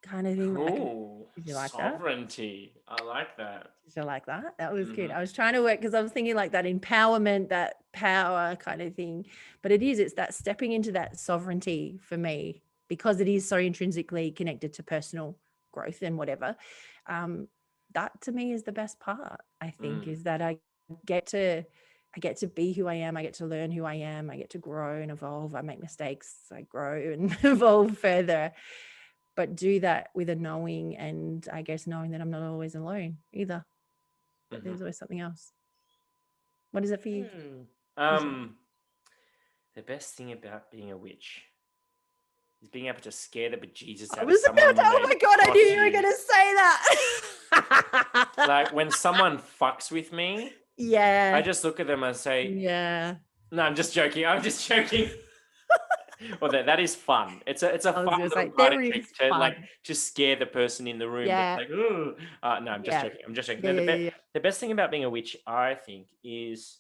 kind of thing. Ooh, did you like sovereignty. That? I like that. Did you like that? That was good. I was trying to work because I was thinking like that empowerment, that power kind of thing. But it's that stepping into that sovereignty for me, because it is so intrinsically connected to personal growth and whatever. That to me is the best part, I think, is that I get to be who I am. I get to learn who I am. I get to grow and evolve. I make mistakes. I grow and evolve further, but do that with a knowing, and I guess knowing that I'm not always alone either. But there's always something else. What is it for you? The best thing about being a witch is being able to scare the bejesus out of someone. Oh my God, I knew you were going to say that. Like when someone fucks with me, I just look at them and say, no, I'm just joking. Well, that is fun. It's a I was fun gonna little say party there trick is to like fun. to scare the person in the room that's Yeah, like, oh, no, I'm just yeah, joking. I'm just joking. yeah, No, yeah, yeah, the best thing about being a witch, I think, is,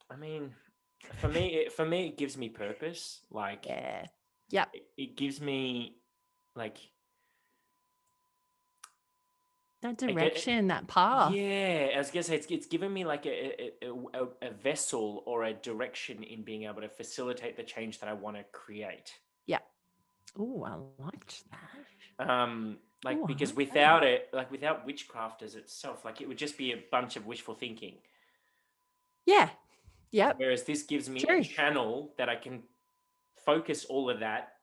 I mean, for me, it gives me purpose. Like, yeah. Yep. it gives me like, That I get, direction, that path. yeah. I was gonna say it's given me like a vessel or a direction in being able to facilitate the change that I want to create. Yeah. Oh, I liked that. Like, Oh, I because like that. without it, like without witchcraft as itself, like it would just be a bunch of wishful thinking. Yeah. Yep. Whereas this gives me a True. channel that I can focus all of that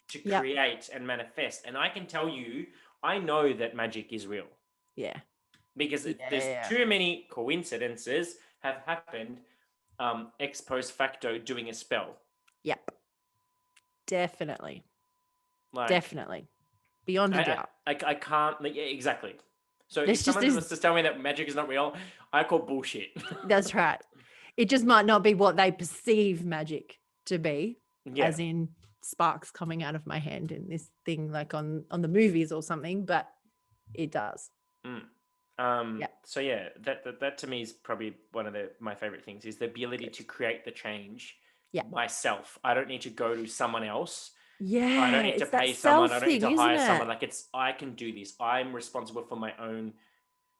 to Yep. create and manifest. And I can tell you, I know that magic is real Yeah. because there's Yeah. too many coincidences have happened ex post facto doing a spell. Yep. Definitely. Like, Definitely. Beyond a doubt. I can't, like, yeah, exactly. So if There's just someone this. was to tell me that magic is not real, I call bullshit. That's right. It just might not be what they perceive magic to be, Yeah. as in sparks coming out of my hand in this thing like on the movies or something, but it does. Yeah. So yeah, that to me is probably one of my favorite things is the ability to create the change Yeah. myself. I don't need to go to someone else. I Yeah. don't need to It's that pay someone. self I don't need thing, to isn't hire it? someone. Like, I can do this. I'm responsible for my own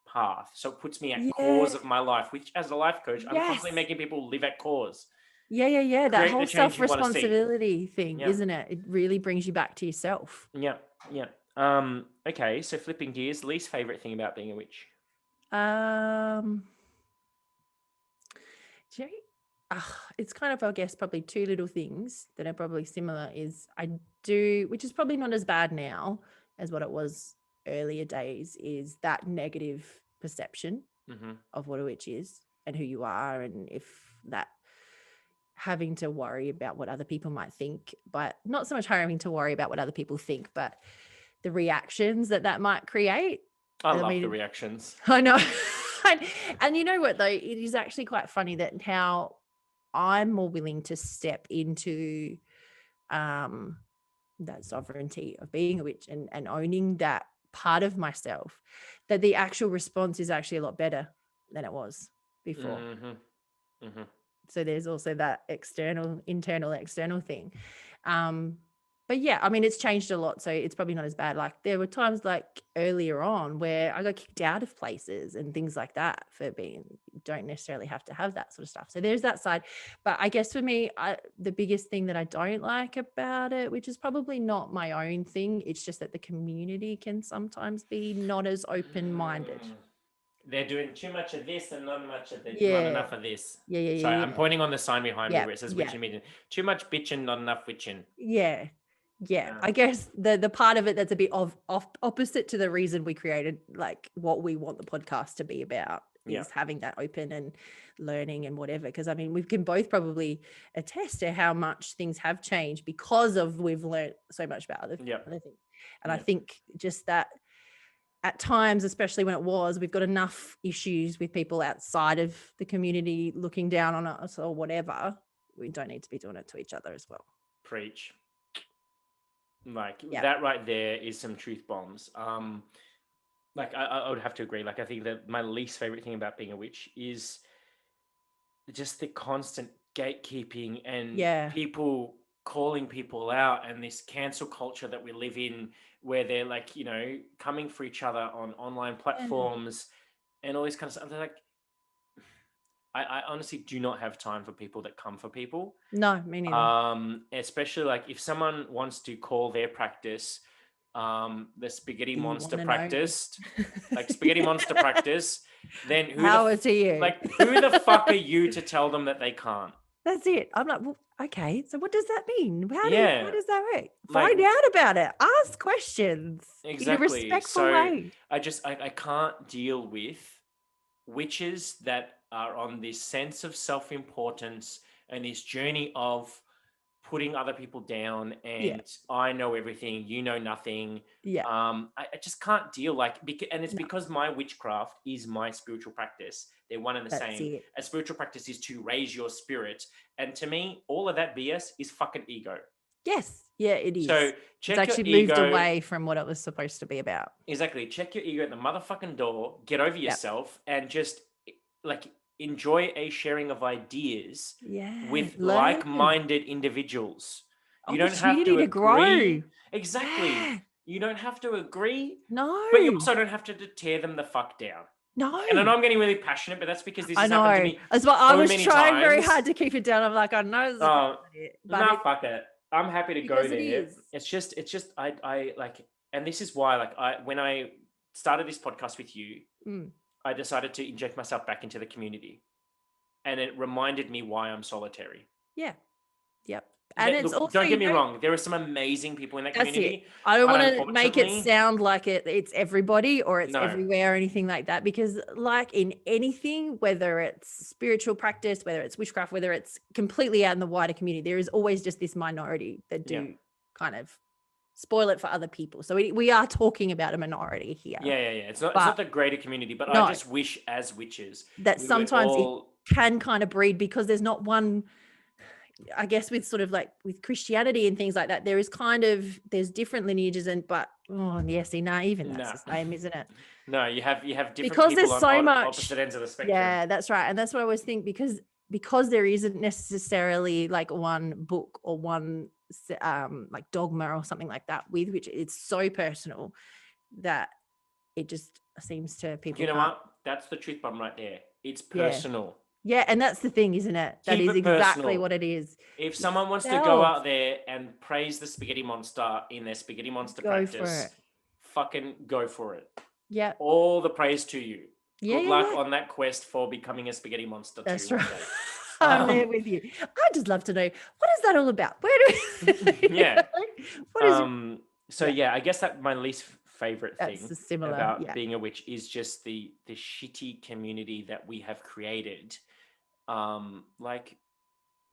path. So it puts me at Yeah. cause of my life, which as a life coach, I'm constantly Yes. making people live at cause. Yeah, yeah, yeah. That Create whole the change you want to see. self-responsibility thing, Yeah. isn't it? It really brings you back to yourself. Yeah. Yeah. Okay, so flipping gears, least favorite thing about being a witch. Um, do you know- it's kind of, I guess, probably two little things that are probably similar is I do, which is probably not as bad now as what it was earlier days, is that negative perception of what a witch is and who you are, and if that having to worry about what other people might think, but not so much having to worry about what other people think, but the reactions that might create. I I love the mean, reactions. I know. and you know what, though? It is actually quite funny that how I'm more willing to step into that sovereignty of being a witch and owning that part of myself, that the actual response is actually a lot better than it was before. So there's also that internal, external thing. But yeah, I mean, it's changed a lot. So it's probably not as bad. Like there were times like earlier on where I got kicked out of places and things like that for being, don't necessarily have to have that sort of stuff. So there's that side. But I guess for me, the biggest thing that I don't like about it, which is probably not my own thing, it's just that the community can sometimes be not as open-minded. They're doing too much of this and not much of not Yeah. enough of this. Yeah, yeah, Sorry, yeah, I'm yeah. pointing on the sign behind me Yeah, where it says yeah. witching meeting. Too much bitching, not enough witching. Yeah. I guess the part of it that's a bit of opposite to the reason we created like what we want the podcast to be about is having that open and learning and whatever. Because I mean, we can both probably attest to how much things have changed because of we've learned so much about other things. And I think just that at times, especially when we've got enough issues with people outside of the community looking down on us or whatever, we don't need to be doing it to each other as well. Preach. Like that right there is some truth bombs. Like I would have to agree. Like I think that my least favorite thing about being a witch is just the constant gatekeeping and people calling people out, and this cancel culture that we live in where they're like, coming for each other on online platforms and all this kind of stuff. They're like, I honestly do not have time for people that come for people. No, me neither. Especially like if someone wants to call their practice the spaghetti monster practice, like spaghetti monster practice, then who the fuck are you to tell them that they can't? That's it. I'm like, well, okay, so what does that mean? How does that work? Like, find out about it. Ask questions in a respectful way. I can't deal with witches that are on this sense of self-importance and this journey of putting other people down Yeah. and I know everything, you know nothing. Yeah. I just can't deal and it's No. because my witchcraft is my spiritual practice. They're one and the That's same. it. A spiritual practice is to raise your spirit. And to me, all of that BS is fucking ego. Yes. Yeah, it is. So It's check your actually moved ego. away from what it was supposed to be about. Exactly. Check your ego at the motherfucking door, get over Yep. yourself, and just like enjoy a sharing of ideas Yeah. with Learn. like-minded individuals. You don't have Opportunity to to grow. agree. Exactly. Yeah. You don't have to agree, No. but you also don't have to tear them the fuck down. No. And I know I'm getting really passionate, but that's because this I has happened to know. me That's why I so was many trying very times. hard to keep it down. I'm like, I know this is Nah, fuck it. I'm happy to go because it there. is. It's just I like, and this is why like when I started this podcast with you, I decided to inject myself back into the community, and it reminded me why I'm solitary. Yeah. Yep. And it's Look, also, don't get me wrong. There are some amazing people in that that's community. it. I don't but want to make it unfortunately- sound like it's everybody or it's No. everywhere or anything like that, because like in anything, whether it's spiritual practice, whether it's witchcraft, whether it's completely out in the wider community, there is always just this minority that do kind of spoil it for other people. So we are talking about a minority here. Yeah. It's not the greater community, but I just wish as witches that we would sometimes all- it can kind of breed, because there's not one, I guess, with sort of like with Christianity and things like that, there is kind of, there's different lineages even that's the same, isn't it? No, you have different Because people there's on so much opposite ends of the spectrum. Yeah, that's right. And that's what I always think, because there isn't necessarily like one book or one like dogma or something like that, with which it's so personal that it just seems to people. You know what? That's the truth bomb right there. It's personal. Yeah, and that's the thing, isn't it? That Keep is it exactly personal. what it is. If someone wants to go out there and praise the spaghetti monster in their spaghetti monster practice, fucking go for it. Yeah. All the praise to you. Yeah, Good luck on that quest for becoming a spaghetti monster. That's right. I'm there with you. I just love to know, what is that all about? Where do we... What is so I guess that my least favorite thing about being a witch is just the shitty community that we have created. Like,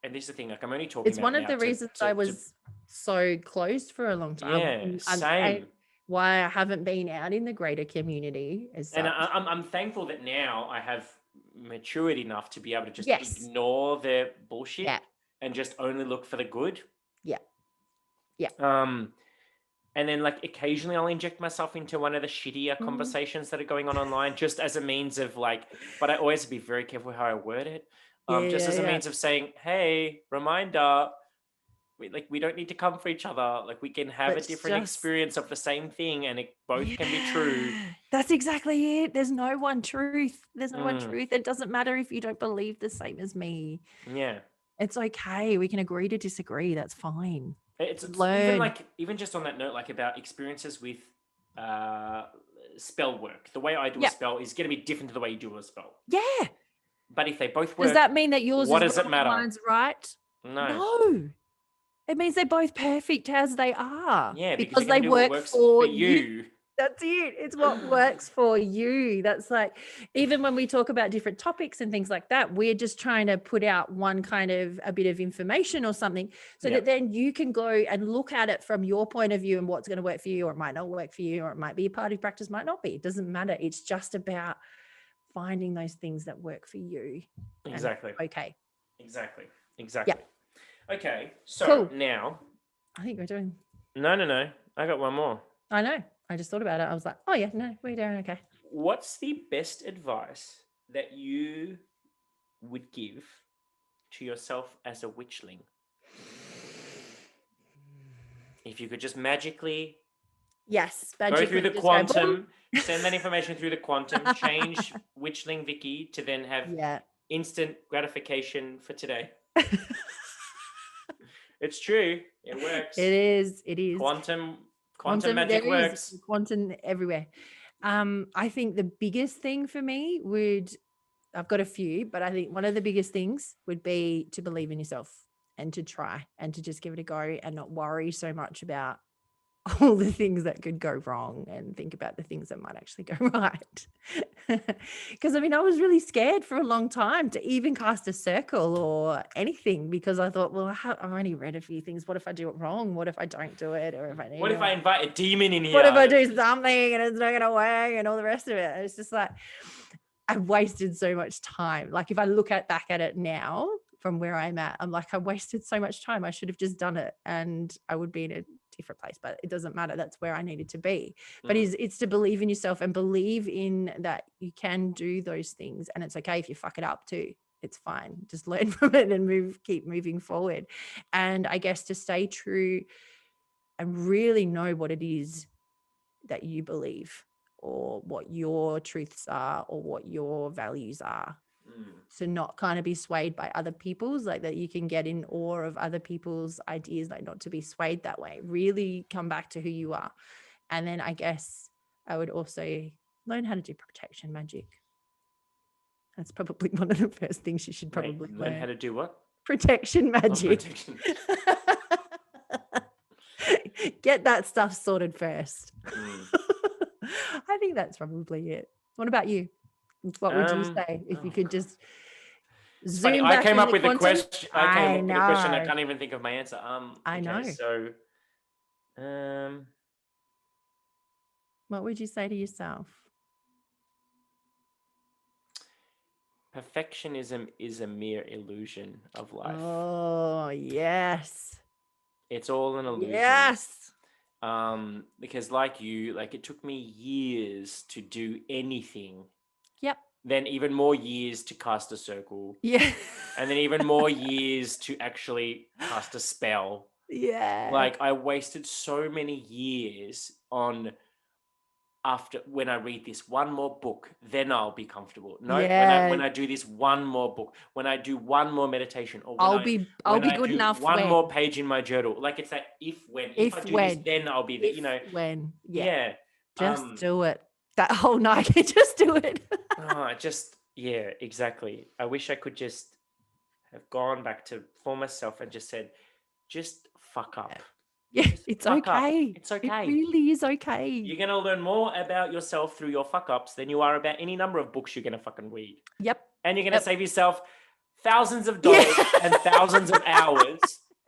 and this is the thing, like I'm only talking it's one of the reasons I was so closed for a long time. Same. Why I haven't been out in the greater community and I'm thankful that now I have matured enough to be able to just ignore the bullshit and just only look for the good. And then like occasionally I'll inject myself into one of the shittier conversations that are going on online, just as a means of like, but I always be very careful how I word it. Just as a means of saying, hey, reminder, we don't need to come for each other. Like we can have a different experience of the same thing, and it both can be true. That's exactly it. There's no one truth. There's no one truth. It doesn't matter if you don't believe the same as me. Yeah. It's okay. We can agree to disagree. That's fine. It's even just on that note, like about experiences with spell work. The way I do a spell is going to be different to the way you do a spell. Yeah. But if they both work, does that mean that yours what is does it matter? Mine's right? No. It means they're both perfect as they are. Yeah, because they work for you. That's it. It's what works for you. That's like, even when we talk about different topics and things like that, we're just trying to put out one kind of a bit of information or something so that then you can go and look at it from your point of view and what's going to work for you, or it might not work for you, or it might be a part of practice, might not be. It doesn't matter. It's just about finding those things that work for you. Exactly. Okay. Exactly. Yeah. Okay. So now I think we're doing. No. I got one more. I know. I just thought about it. I was like, oh yeah, no, we're doing okay. What's the best advice that you would give to yourself as a witchling? If you could just magically go through the quantum, send that information through the quantum, change witchling Vicky to then have instant gratification for today. It's true. It works. It is. Quantum magic works. Quantum everywhere. I think the biggest thing for me I've got a few, but I think one of the biggest things would be to believe in yourself and to try and to just give it a go and not worry so much about all the things that could go wrong and think about the things that might actually go right. Because I mean, I was really scared for a long time to even cast a circle or anything, because I thought, well, I've already read a few things. What if I do it wrong? What if I don't do it? Or if I What if I invite a demon in here? What if I do something and it's not going to work and all the rest of it? It's just like, I've wasted so much time. Like if I look back at it now from where I'm at, I'm like, I wasted so much time. I should have just done it and I would be in a different place, but it doesn't matter. That's where I needed to be. But it's to believe in yourself and believe in that you can do those things. And it's okay if you fuck it up too. It's fine. Just learn from it and keep moving forward. And I guess to stay true and really know what it is that you believe, or what your truths are, or what your values are. So not kind of be swayed by other people's, like that you can get in awe of other people's ideas, like not to be swayed that way. Really come back to who you are. And then I guess I would also learn how to do protection magic. That's probably one of the first things you should probably learn. How to do what? Protection magic. Protection. Get that stuff sorted first. I think that's probably it. What about you? What would you say if you could just zoom back? I came up with a question. I can't even think of my answer. I know. So, what would you say to yourself? Perfectionism is a mere illusion of life. Oh, yes. It's all an illusion. Yes. Because like it took me years to do anything. Yep. Then even more years to cast a circle. Yeah. And then even more years to actually cast a spell. Yeah. Like I wasted so many years on when I read this one more book, then I'll be comfortable. No, when I do this one more book, when I do one more meditation, or I'll be good enough. One more page in my journal. Like it's that if I do this, then I'll be when. Yeah. Just do it. That whole night, just do it. Exactly. I wish I could just have gone back for myself and just said, just fuck up. Yeah, it's okay. It's okay. It really is okay. You're going to learn more about yourself through your fuck ups than you are about any number of books you're going to fucking read. Yep. And you're going to save yourself thousands of dollars and thousands of hours.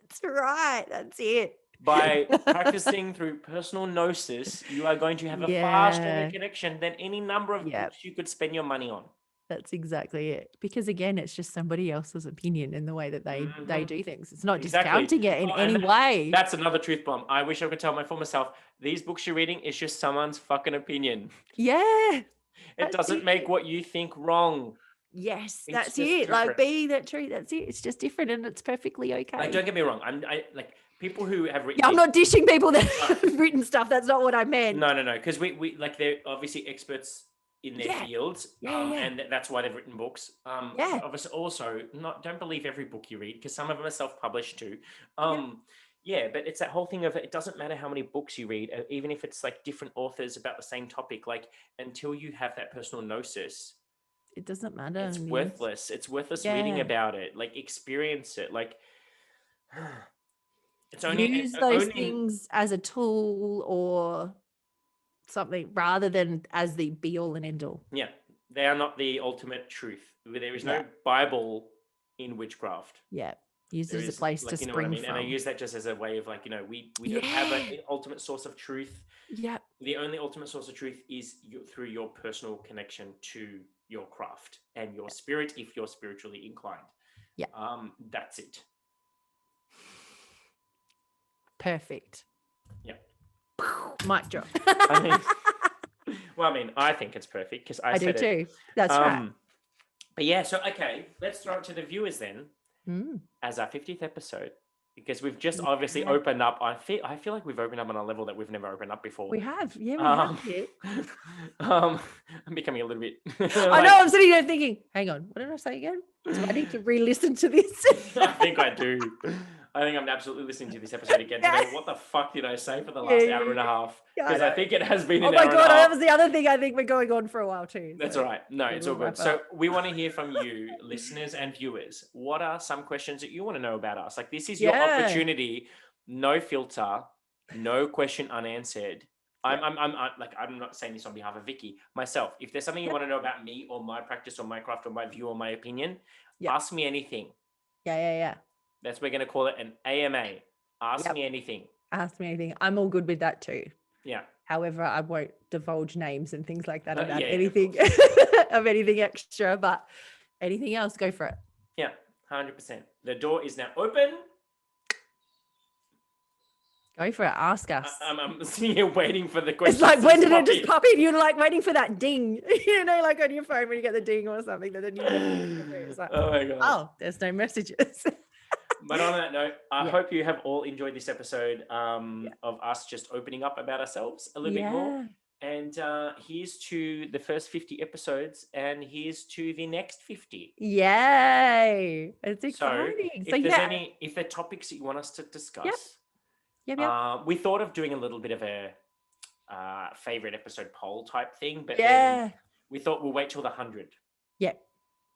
That's right. That's it. By practicing through personal gnosis, you are going to have a far stronger connection than any number of books you could spend your money on. That's exactly it. Because again, it's just somebody else's opinion in the way that they do things. It's not discounting it in any way. That's another truth bomb. I wish I could tell my former self, these books you're reading is just someone's fucking opinion. Yeah. It doesn't make what you think wrong. Yes, that's it. Different. Like be that true. That's it. It's just different and it's perfectly okay. Like, don't get me wrong. I like people who have written. I'm not dishing people that have written stuff. That's not what I meant. No. Because we like they're obviously experts in their fields, and that's why they've written books. Obviously, also don't believe every book you read because some of them are self-published too. But it's that whole thing of it doesn't matter how many books you read, even if it's like different authors about the same topic. Like until you have that personal gnosis, it doesn't matter. It's worthless. It's worthless reading about it. Like experience it. Like it's only use those things as a tool or something rather than as the be all and end all. Yeah, they are not the ultimate truth. There is no Bible in witchcraft. Yeah, used as a place to spring from. And I use that just as a way of like, we don't have an ultimate source of truth. Yeah. The only ultimate source of truth is through your personal connection to your craft and your spirit, if you're spiritually inclined. Yeah. That's it. Perfect. Yeah. Mic drop. I think it's perfect because I do said too. That's right. But yeah, so okay, let's throw it to the viewers then as our 50th episode because we've just obviously opened up. I feel like we've opened up on a level that we've never opened up before. We have, we have. I'm becoming a little bit. I know. I'm sitting there thinking, hang on, what did I say again? Do I need to re-listen to this? I think I do. I think I'm absolutely listening to this episode again today. What the fuck did I say for the last hour and a half? Because I think it has been an hour and a half. That was the other thing I think we're going on for a while too. That's all right. No, it's all good. So we want to hear from you, listeners and viewers. What are some questions that you want to know about us? Like this is your opportunity, no filter, No question unanswered. I'm not saying this on behalf of Vicky, myself. If there's something you want to know about me or my practice or my craft or my view or my opinion, ask me anything. Yeah. We're going to call it an AMA. Ask me anything. Ask me anything. I'm all good with that too. Yeah. However, I won't divulge names and things like that about Yeah, anything of anything extra, but anything else, go for it. Yeah, 100%. The door is now open. Go for it. Ask us. I'm sitting here waiting for the question. It's like, when did it just pop in? You're like waiting for that ding, like on your phone when you get the ding or something. That then you like, oh my God. Oh, there's no messages. But on that note, I hope you have all enjoyed this episode of us just opening up about ourselves a little bit more. And here's to the first 50 episodes, and here's to the next 50. Yay! It's exciting. So if there are topics that you want us to discuss, we thought of doing a little bit of a favorite episode poll type thing, but then we thought we'll wait till the 100. Yeah.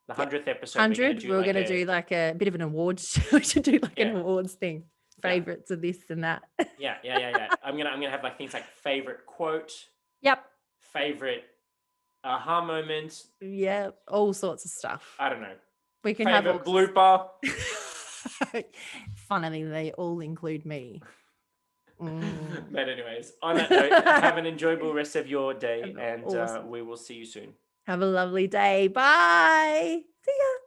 The 100th episode. 100. We're going to do like a bit of an awards. We should do like an awards thing. Favorites of this and that. Yeah. I'm gonna have like things like favorite quote. Yep. Favorite aha moment. Yeah, all sorts of stuff. I don't know. We can favorite have blooper. Funnily, they all include me. But anyways, on that note, have an enjoyable rest of your day, and we will see you soon. Have a lovely day. Bye. See ya.